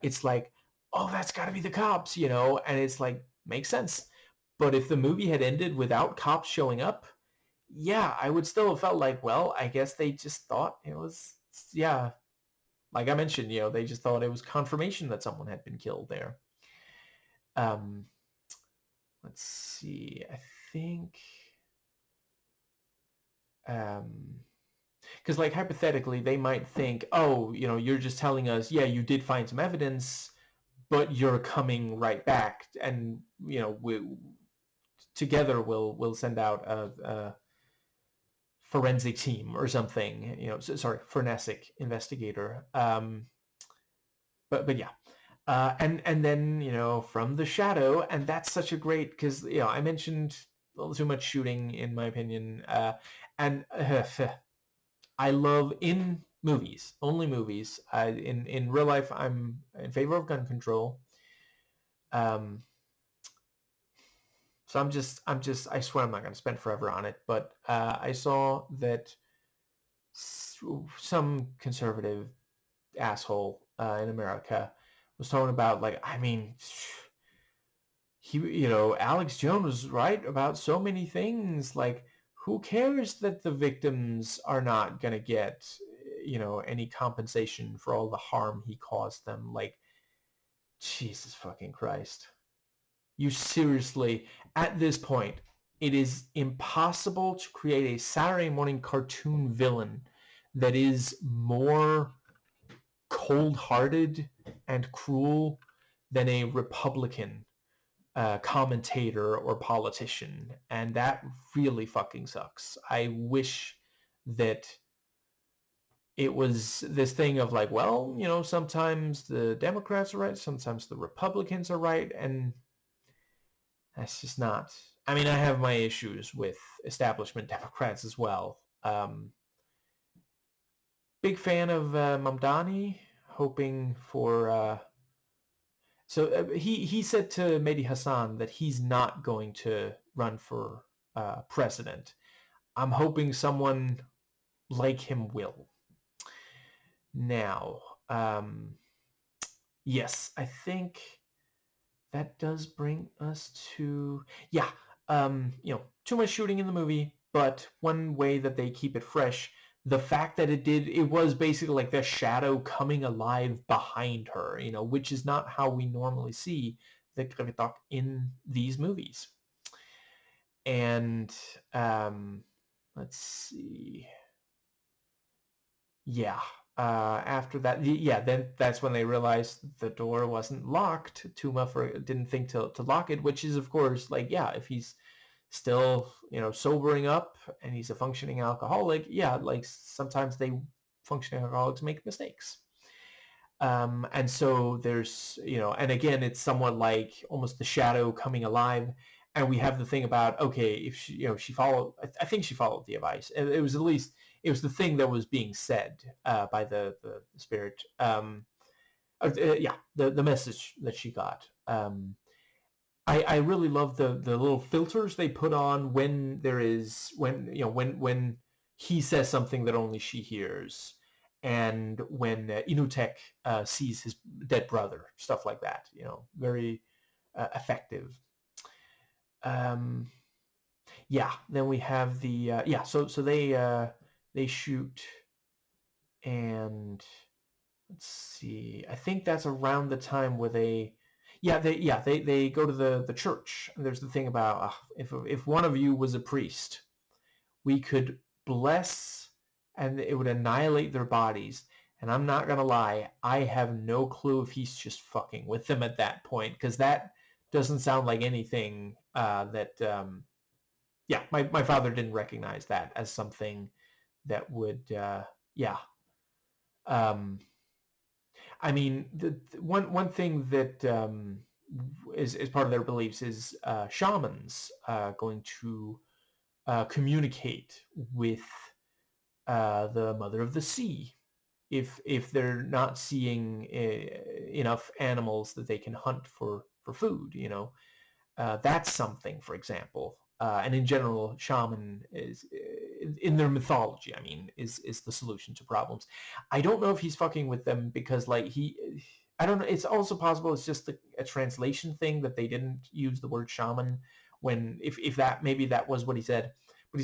It's like, oh, that's got to be the cops, and it's like, makes sense. But if the movie had ended without cops showing up, yeah, I would still have felt like, well, I guess they just thought it was, yeah, like I mentioned, they just thought it was confirmation that someone had been killed there. Um, let's see, I think, because like hypothetically, they might think, oh, you're just telling us, yeah, you did find some evidence, but you're coming right back, and together we'll send out a forensic team or something, sorry, forensic investigator. But yeah. And then, from the shadow, and that's such a great, because, I mentioned a little too much shooting, in my opinion. And I love, in movies, only movies, in real life, I'm in favor of gun control. So I swear I'm not going to spend forever on it, but I saw that some conservative asshole in America was talking about, like, Alex Jones was right about so many things. Like, who cares that the victims are not going to get, any compensation for all the harm he caused them? Like, Jesus fucking Christ. You seriously, at this point, it is impossible to create a Saturday morning cartoon villain that is more cold-hearted and cruel than a Republican commentator or politician, and that really fucking sucks. I wish that it was this thing of like, well, sometimes the Democrats are right, sometimes the Republicans are right, and that's just not. I mean, I have my issues with establishment Democrats as well. Big fan of Mamdani, hoping for. He said to Mehdi Hassan that he's not going to run for president. I'm hoping someone like him will. Now, yes, I think that does bring us to, yeah, too much shooting in the movie, but one way that they keep it fresh, the fact that it was basically like the shadow coming alive behind her, which is not how we normally see the Krevetok in these movies. And let's see. Yeah. After that, then that's when they realized the door wasn't locked. Tuma didn't think to lock it, which is, of course, like, yeah, if he's still, sobering up and he's a functioning alcoholic, yeah, like sometimes functioning alcoholics make mistakes. And so there's, and again, it's somewhat like almost the shadow coming alive. And we have the thing about, okay, if she followed, I think she followed the advice. It was the thing that was being said by the spirit. The message that she got. I really love the little filters they put on when when he says something that only she hears, and when Inutek sees his dead brother, stuff like that. Very effective. Then we have the so they shoot, and let's see, I think that's around the time where they go to the church, and there's the thing about if one of you was a priest, we could bless and it would annihilate their bodies. And I'm not gonna lie, I have no clue if he's just fucking with them at that point, because that doesn't sound like anything that my father didn't recognize that as something that would I mean, the one thing that is part of their beliefs is shamans going to communicate with the mother of the sea if they're not seeing enough animals that they can hunt for food. That's something, for example. And in general, shaman is, in their mythology, I mean, is the solution to problems. I don't know if he's fucking with them because, like, I don't know. It's also possible it's just a translation thing that they didn't use the word shaman when, if that, maybe that was what he said. But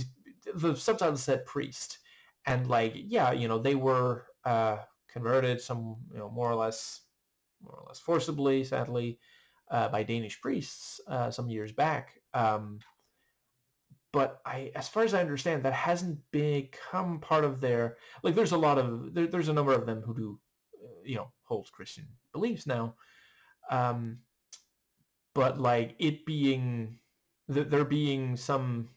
the subtitles said priest. And, like, yeah, they were converted, some, more or less forcibly, sadly, by Danish priests some years back. But as far as I understand, that hasn't become part of their, like, there's a number of them who do, hold Christian beliefs now. But like it being, there being some,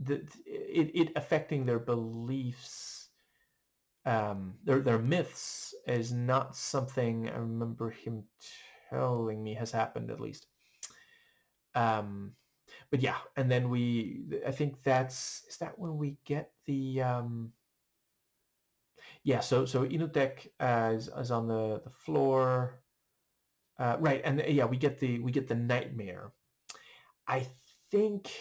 it affecting their beliefs, their myths is not something I remember him telling me has happened, at least. But yeah, and then I think is that when we get the so Inutek is on the floor, right, and we get the nightmare. I think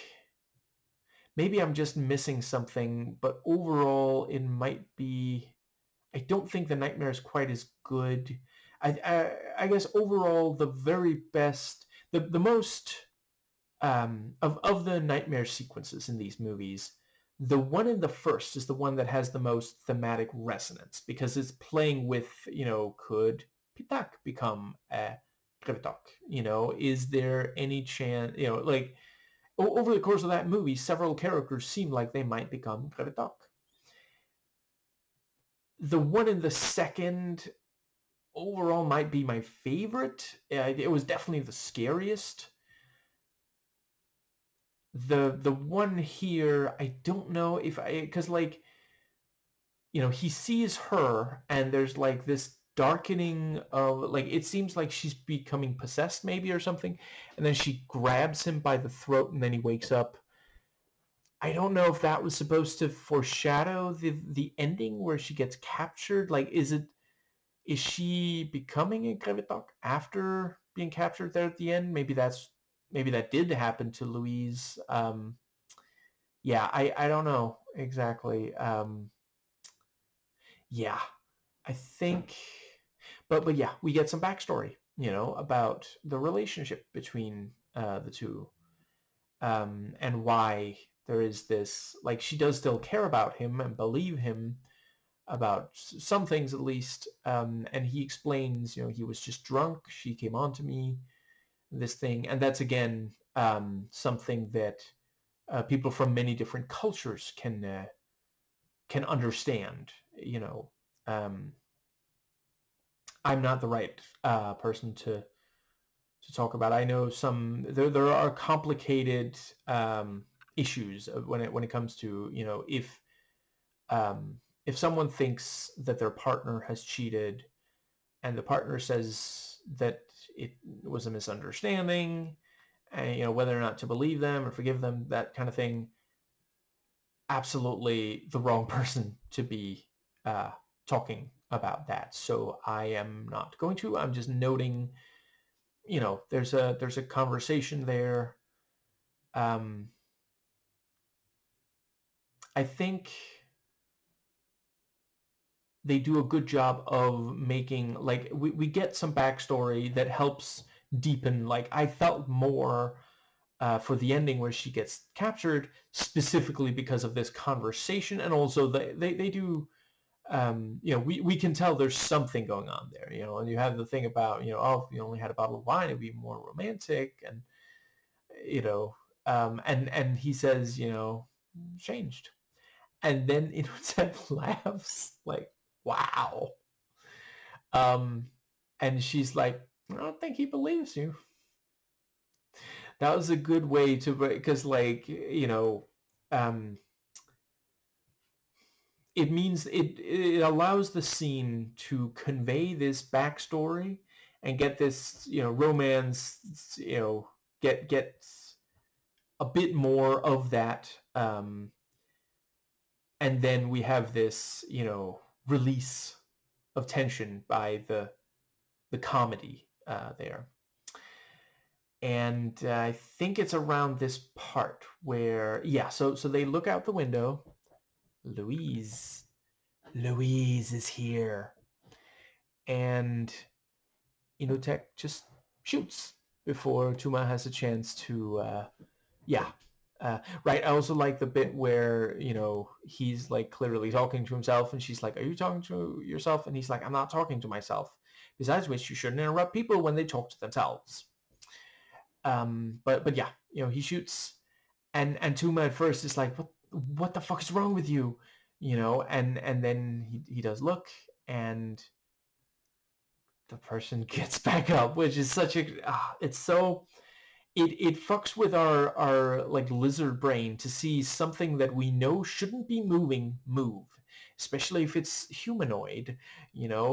maybe I'm just missing something, but overall it might be. I don't think the nightmare is quite as good. I guess overall the very best, the most of the nightmare sequences in these movies, the one in the first is the one that has the most thematic resonance, because it's playing with, could Pitak become a Krevetok? Is there any chance, like, over the course of that movie, several characters seem like they might become Krevetok. The one in the second overall might be my favorite. It was definitely the scariest. The one here, I don't know if because like, he sees her and there's like this darkening of, like, it seems like she's becoming possessed maybe or something, and then she grabs him by the throat and then he wakes up. I don't know if that was supposed to foreshadow the ending where she gets captured. Like, is she becoming a Gravitok after being captured there at the end? Maybe that did happen to Louise. Yeah, I don't know exactly. Yeah, I think, but yeah, we get some backstory, about the relationship between the two, and why there is this, like, she does still care about him and believe him about some things at least, and he explains, he was just drunk, she came on to me, this thing, and that's again, something that people from many different cultures can understand. Um, I'm not the right person to talk about. I know there are complicated issues when it comes to, if someone thinks that their partner has cheated and the partner says that it was a misunderstanding, and whether or not to believe them or forgive them, that kind of thing, absolutely the wrong person to be uh, talking about that. So I am not going to. I'm just noting, there's a conversation there. Um, I think they do a good job of making, like, we get some backstory that helps deepen. Like, I felt more for the ending where she gets captured specifically because of this conversation, and also they do, we can tell there's something going on there, and you have the thing about, oh, if you only had a bottle of wine, it'd be more romantic, and and he says, changed, and then Ted laughs like, wow, um, and she's like, I don't think he believes you. That was a good way to, because, like, um, it means it allows the scene to convey this backstory and get this, romance, get a bit more of that, and then we have this, release of tension by the comedy there. And I think it's around this part where, yeah, so they look out the window. Louise is here, and Inotech just shoots before Tuma has a chance to, yeah. Right. I also like the bit where, he's like clearly talking to himself and she's like, are you talking to yourself? And he's like, I'm not talking to myself. Besides which, you shouldn't interrupt people when they talk to themselves. But yeah, he shoots, and Tuma at first is like, what the fuck is wrong with you? And then he does look, and the person gets back up, which is such a, it's so, it fucks with our like lizard brain to see something that we know shouldn't be moving move, especially if it's humanoid.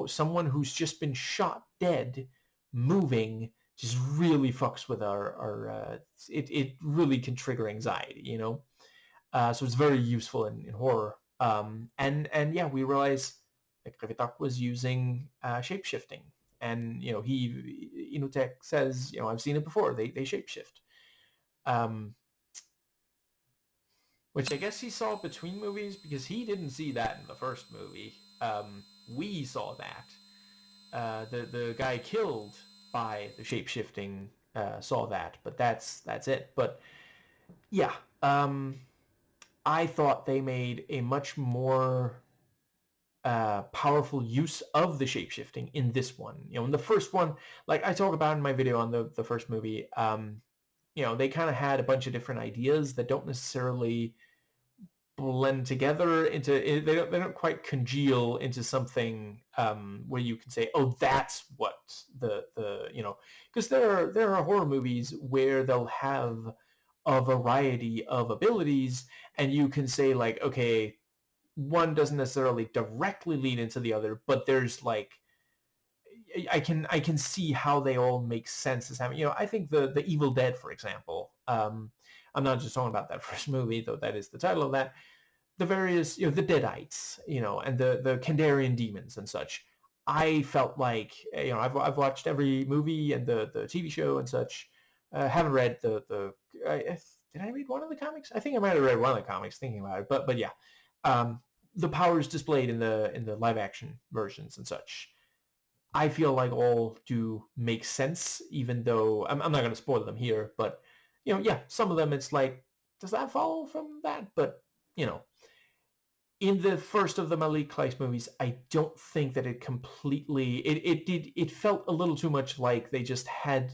Someone who's just been shot dead moving just really fucks with our it really can trigger anxiety. So it's very useful in horror. And yeah, we realize that Krevitak was using shape-shifting. And, Inutech says, I've seen it before. They shapeshift. Which I guess he saw between movies, because he didn't see that in the first movie. We saw that. The guy killed by the shape-shifting saw that, but that's it. But yeah, I thought they made a much more powerful use of the shapeshifting in this one. In the first one, like I talk about in my video on the first movie, they kind of had a bunch of different ideas that don't necessarily blend together into they don't quite congeal into something where you can say, oh, that's what the because there are horror movies where they'll have a variety of abilities, and you can say like, okay, one doesn't necessarily directly lead into the other, but there's like I can see how they all make sense as having, I think the Evil Dead, for example. I'm not just talking about that first movie, though that is the title of that. The various, the Deadites, and the Kandarian demons and such. I felt like, I've watched every movie and the TV show and such. Haven't read did I read one of the comics? I think I might have read one of the comics thinking about it, but yeah, um, the powers displayed in the live action versions and such, I feel like all do make sense, even though I'm not going to spoil them here, but yeah, some of them it's like, does that follow from that? But you know, in the first of the Malik Kleist movies, I don't think that it completely it felt a little too much like they just had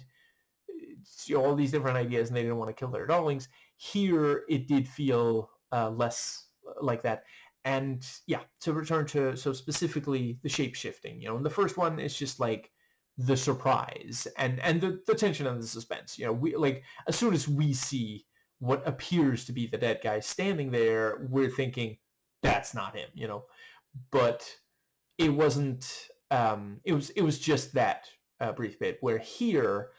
all these different ideas and they didn't want to kill their darlings. Here, it did feel less like that. And yeah, to return to so specifically the shape shifting, in the first one, it's just like the surprise and the tension and the suspense. We like as soon as we see what appears to be the dead guy standing there, we're thinking that's not him. But it wasn't. It was just that brief bit where here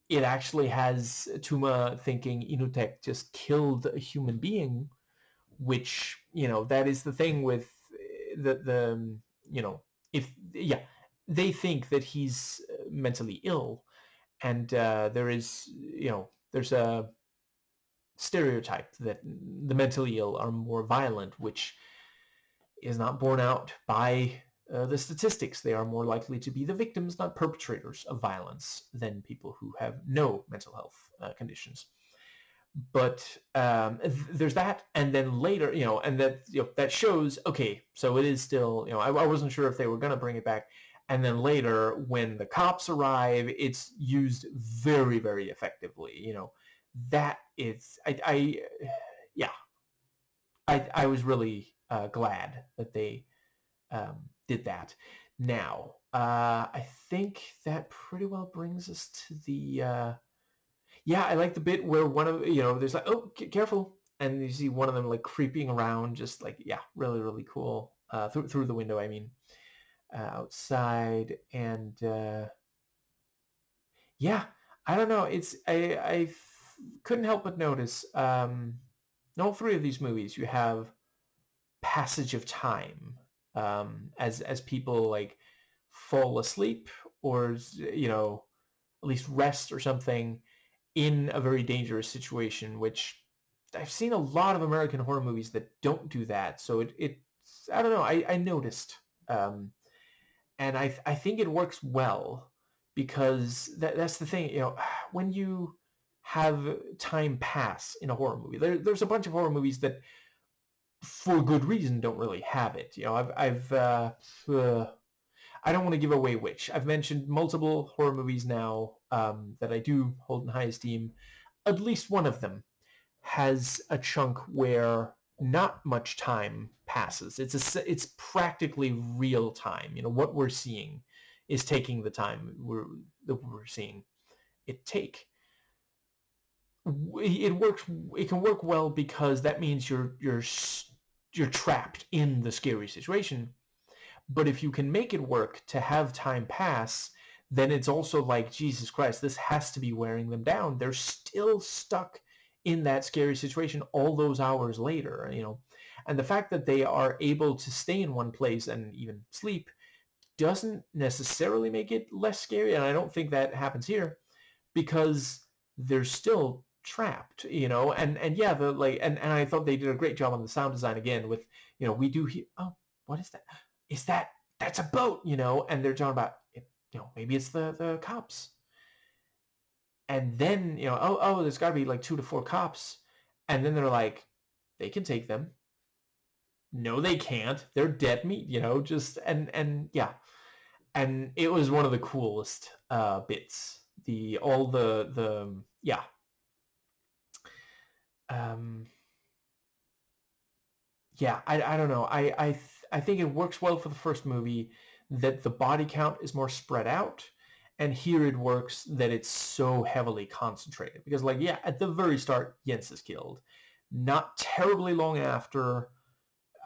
it actually has Tuma thinking Inutek just killed a human being, which, that is the thing with the if, yeah, they think that he's mentally ill. And there is, there's a stereotype that the mentally ill are more violent, which is not borne out by the statistics. They are more likely to be the victims, not perpetrators of violence, than people who have no mental health conditions. But there's that, and then later, and that shows, okay, so it is still, I wasn't sure if they were going to bring it back. And then later, when the cops arrive, it's used very, very effectively. That is, yeah, I was really glad that they did that. Now, I think that pretty well brings us to the, yeah, I like the bit where one of, there's like, oh, careful. And you see one of them like creeping around, just like, yeah, really, really cool. Through the window, I mean, outside. And yeah, I don't know. I couldn't help but notice, in all three of these movies, you have passage of time, as people like fall asleep or at least rest or something in a very dangerous situation, which I've seen a lot of American horror movies that don't do that. So it's I don't know, I noticed, and I think it works well because that's the thing, when you have time pass in a horror movie, there's a bunch of horror movies that for good reason don't really have it. I don't want to give away which. I've mentioned multiple horror movies now that I do hold in high esteem. At least one of them has a chunk where not much time passes. It's practically real time. What we're seeing is taking the time that we're seeing it take. It can work well because that means you're trapped in the scary situation. But if you can make it work to have time pass, then it's also like, Jesus Christ, this has to be wearing them down. They're still stuck in that scary situation all those hours later, And the fact that they are able to stay in one place and even sleep doesn't necessarily make it less scary. And I don't think that happens here because they're still trapped, and yeah, the like, and I thought they did a great job on the sound design again with, we do hear, oh, what is that? Is that's a boat, and they're talking about it, maybe it's the cops. And then, oh, there's got to be like 2 to 4 cops. And then they're like, they can take them. No, they can't. They're dead meat, just, and yeah. And it was one of the coolest bits. Yeah. Um, yeah, I don't know. I think it works well for the first movie that the body count is more spread out, and here it works that it's so heavily concentrated. Because, like, yeah, at the very start, Jens is killed. Not terribly long after,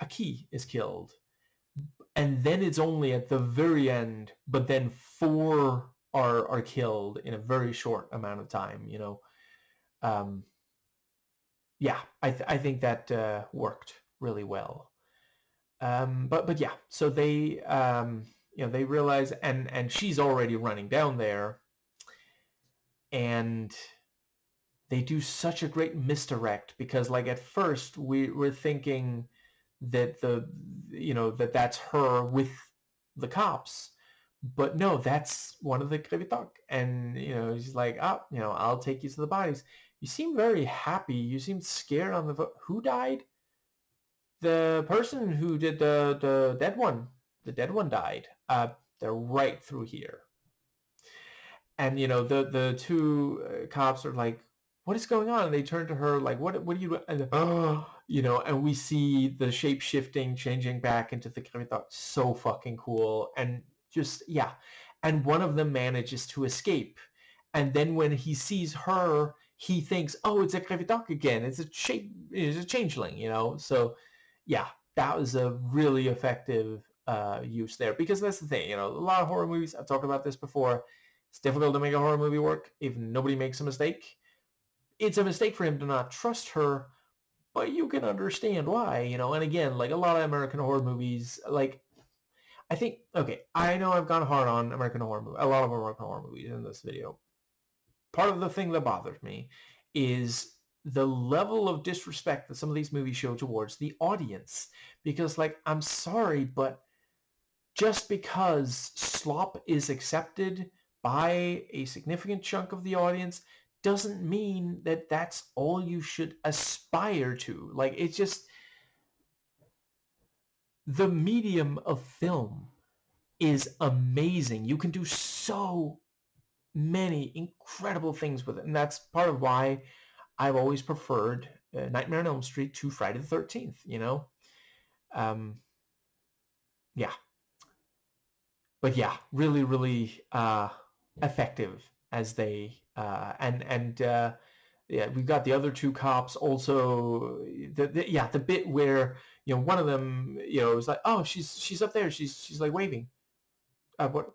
Aki is killed. And then it's only at the very end, but then four are killed in a very short amount of time, you know. Um, yeah, I think that worked really well. But yeah, so they they realize, and she's already running down there, and they do such a great misdirect because, like, at first we're thinking that that's her with the cops, but no, that's one of the Krevitok, and he's like, oh, I'll take you to the bodies. You seem very happy. You seem scared on the who died? The person who did the dead one. The dead one died. They're right through here. And the two cops are like, what is going on? And they turn to her like, what are you doing? And and we see the shape shifting, changing back into the Krevitok. So fucking cool. And just, yeah. And one of them manages to escape. And then when he sees her, he thinks, oh, it's a Krevitok again. It's a changeling, So yeah, that was a really effective use there. Because that's the thing, a lot of horror movies, I've talked about this before, it's difficult to make a horror movie work if nobody makes a mistake. It's a mistake for him to not trust her, but you can understand why, And again, like a lot of American horror movies, like, I think, okay, I know I've gone hard on American horror movies, a lot of American horror movies in this video. Part of the thing that bothers me is the level of disrespect that some of these movies show towards the audience. Because, like, I'm sorry, but just because slop is accepted by a significant chunk of the audience doesn't mean that that's all you should aspire to. Like, it's just, the medium of film is amazing. You can do so many incredible things with it. And that's part of why I've always preferred Nightmare on Elm Street to Friday the 13th, Um, yeah. But yeah, really, really effective as they yeah, we've got the other two cops also. The bit where one of them is like, oh, she's up there, she's like waving. What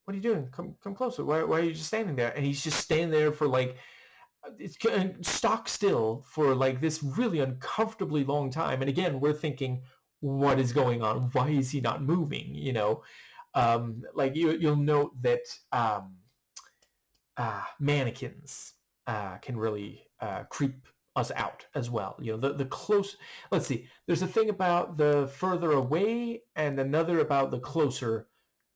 are you doing? Come closer. Why are you just standing there? And he's just standing there for like it's stock still for like this really uncomfortably long time. And again, we're thinking, what is going on? Why is he not moving? Like you'll note that mannequins can really creep us out as well. The close. Let's see. There's a thing about the further away, and another about the closer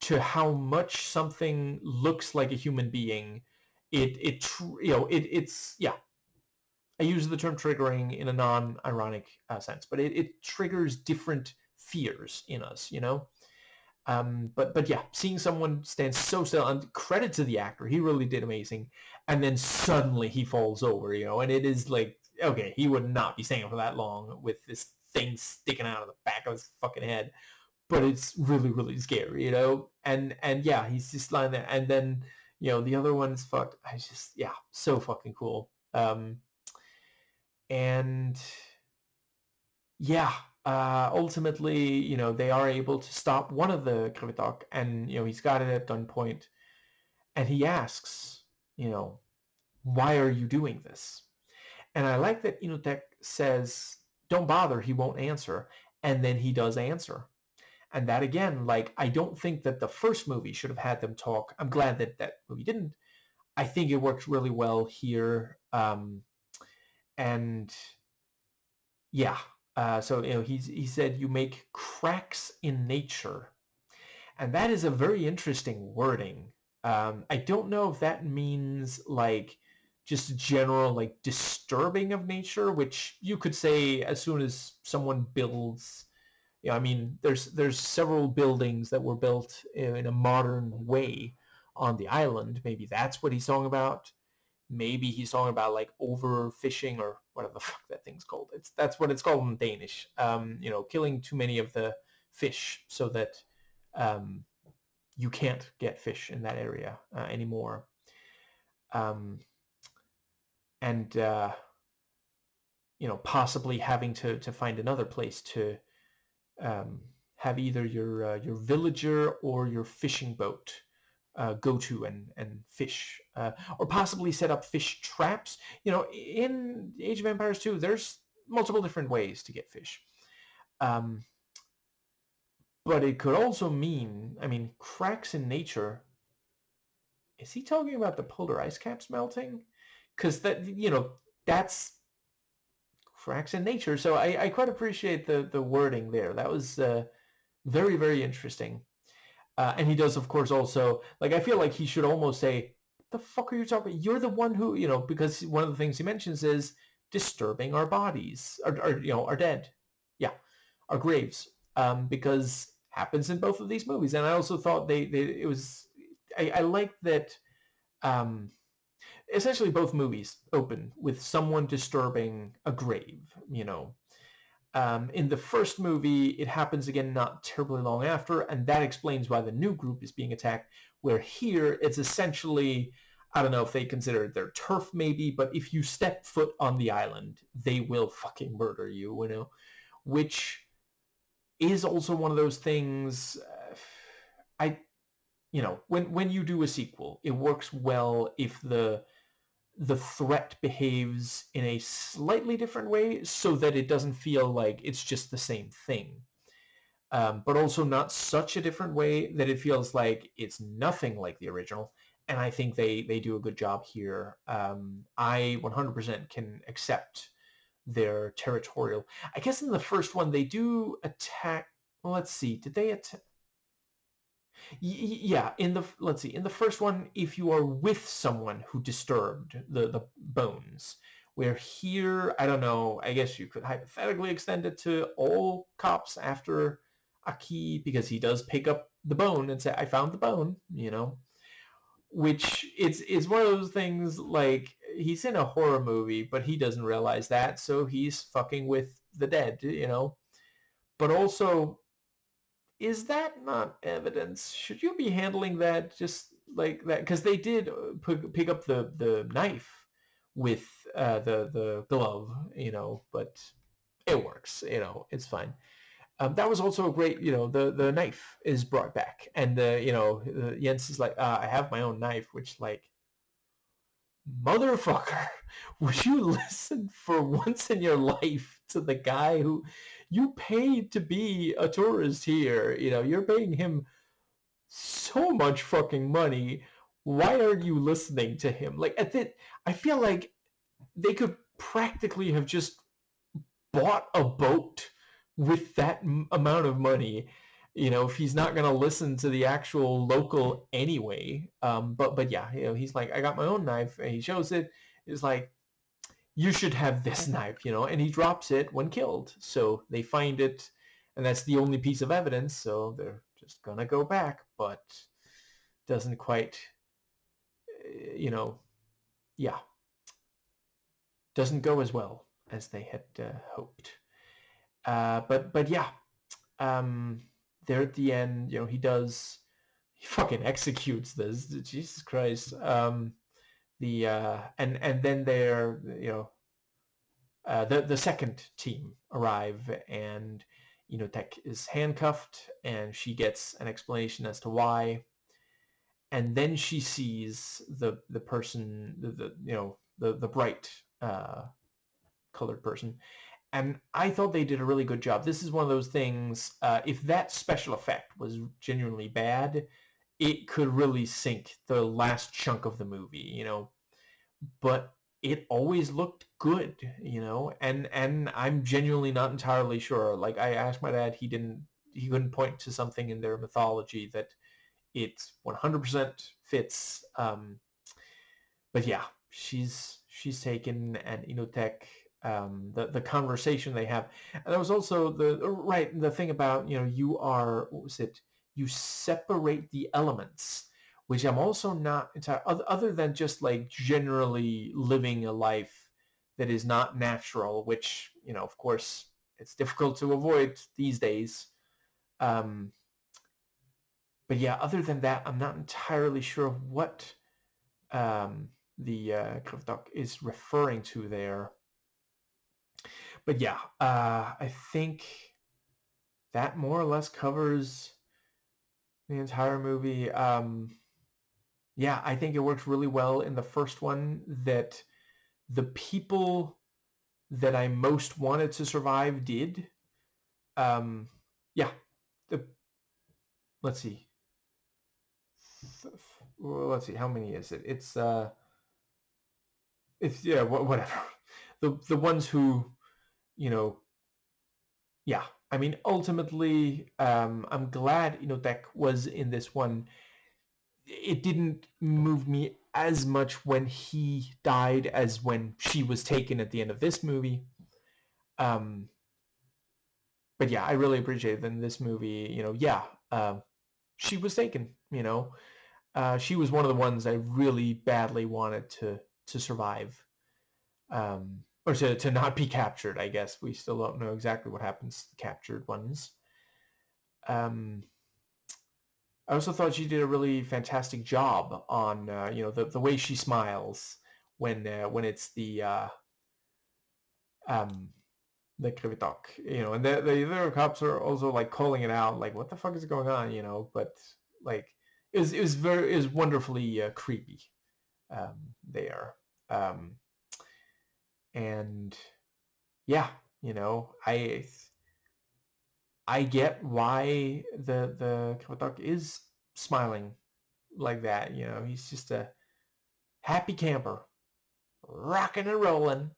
to how much something looks like a human being. It's yeah. I use the term triggering in a non-ironic sense, but it triggers different fears in us. But yeah, seeing someone stand so still, and credit to the actor, he really did amazing. And then suddenly he falls over, and it is like, okay, he would not be staying for that long with this thing sticking out of the back of his fucking head. But it's really, really scary, And yeah, he's just lying there, and then the other one's fucked. I just, yeah, so fucking cool. And yeah, ultimately, they are able to stop one of the Krivitok, and he's got it at gunpoint, and he asks, why are you doing this? And I like that Inotek says, don't bother, he won't answer, and then he does answer. And that, again, like, I don't think that the first movie should have had them talk. I'm glad that that movie didn't. I think it works really well here. And yeah, so he said, you make cracks in nature, and that is a very interesting wording. I don't know if that means like just general like disturbing of nature, which you could say as soon as someone builds. I mean, there's several buildings that were built in a modern way on the island. Maybe that's what he's talking about. maybe he's talking about like overfishing or whatever the fuck that thing's called. That's what it's called in Danish. Killing too many of the fish so that you can't get fish in that area anymore. And possibly having to find another place to have either your villager or your fishing boat go to and fish, or possibly set up fish traps. In Age of Empires 2, there's multiple different ways to get fish. But it could also mean, cracks in nature. Is he talking about the polar ice caps melting? Because that's cracks in nature. So I quite appreciate the wording there. That was very, very interesting. And he does, of course, also, like, I feel like he should almost say, the fuck are you talking about? You're the one who, because one of the things he mentions is disturbing our bodies, our dead. Yeah, our graves. Because happens in both of these movies. And I also thought I liked that essentially both movies open with someone disturbing a grave, In the first movie, it happens again not terribly long after, and that explains why the new group is being attacked, where here it's essentially, I don't know if they consider it their turf maybe, but if you step foot on the island, they will fucking murder you, which is also one of those things, when you do a sequel, it works well if the threat behaves in a slightly different way so that it doesn't feel like it's just the same thing. But also not such a different way that it feels like it's nothing like the original. And I think they do a good job here. I 100% can accept their territorial. I guess in the first one, they do attack. Well, let's see. Did they attack? Yeah, in the first one, if you are with someone who disturbed the bones, where here, I don't know, I guess you could hypothetically extend it to all cops after Aki, because he does pick up the bone and say, I found the bone, which it's one of those things, like, he's in a horror movie, but he doesn't realize that, so he's fucking with the dead, But also, is that not evidence? Should you be handling that just like that? Because they did pick up the knife with the glove, but it works, it's fine. That was also a great, the knife is brought back, and Jens is like, I have my own knife, which, like, motherfucker, would you listen for once in your life to the guy who you paid to be a tourist here? You're paying him so much fucking money. Why are you listening to him? Like, I feel like they could practically have just bought a boat with that amount of money, if he's not going to listen to the actual local anyway. But yeah, he's like, I got my own knife, and he shows it. It's like, you should have this knife, and he drops it when killed. So they find it, and that's the only piece of evidence, so they're just going to go back, but doesn't quite, yeah, doesn't go as well as they had hoped. But yeah, there at the end, he fucking executes this. Jesus Christ. And then the second team arrive, and Tech is handcuffed, and she gets an explanation as to why. And then she sees the person, the bright colored person. And I thought they did a really good job. This is one of those things, if that special effect was genuinely bad, it could really sink the last chunk of the movie, But it always looked good, and I'm genuinely not entirely sure. Like, I asked my dad, he couldn't point to something in their mythology that it 100% fits. But yeah, she's taken, and Tech, the conversation they have. And there was also the thing about, you separate the elements, which I'm also not entirely, other than just like generally living a life that is not natural, which, of course, it's difficult to avoid these days. Um, but yeah, other than that, I'm not entirely sure what um, the Krivdok is referring to there. But yeah, I think that more or less covers the entire movie. Yeah, I think it works really well in the first one that the people that I most wanted to survive did. Um, yeah, the let's see, let's see, how many is it? It's yeah, whatever. The ones who, you know, yeah. I mean, ultimately, I'm glad Deck was in this one. It didn't move me as much when he died as when she was taken at the end of this movie. Um, but yeah, I really appreciate that in this movie. Yeah, she was taken. She was one of the ones I really badly wanted to survive, or to not be captured. I guess we still don't know exactly what happens to the captured ones. Um, I also thought she did a really fantastic job on the way she smiles when it's um, the Krivitok, and the other cops are also like calling it out, like what the fuck is going on, but like it was wonderfully creepy there, um, and yeah, I get why the Krivitok is smiling like that. He's just a happy camper, rocking and rolling.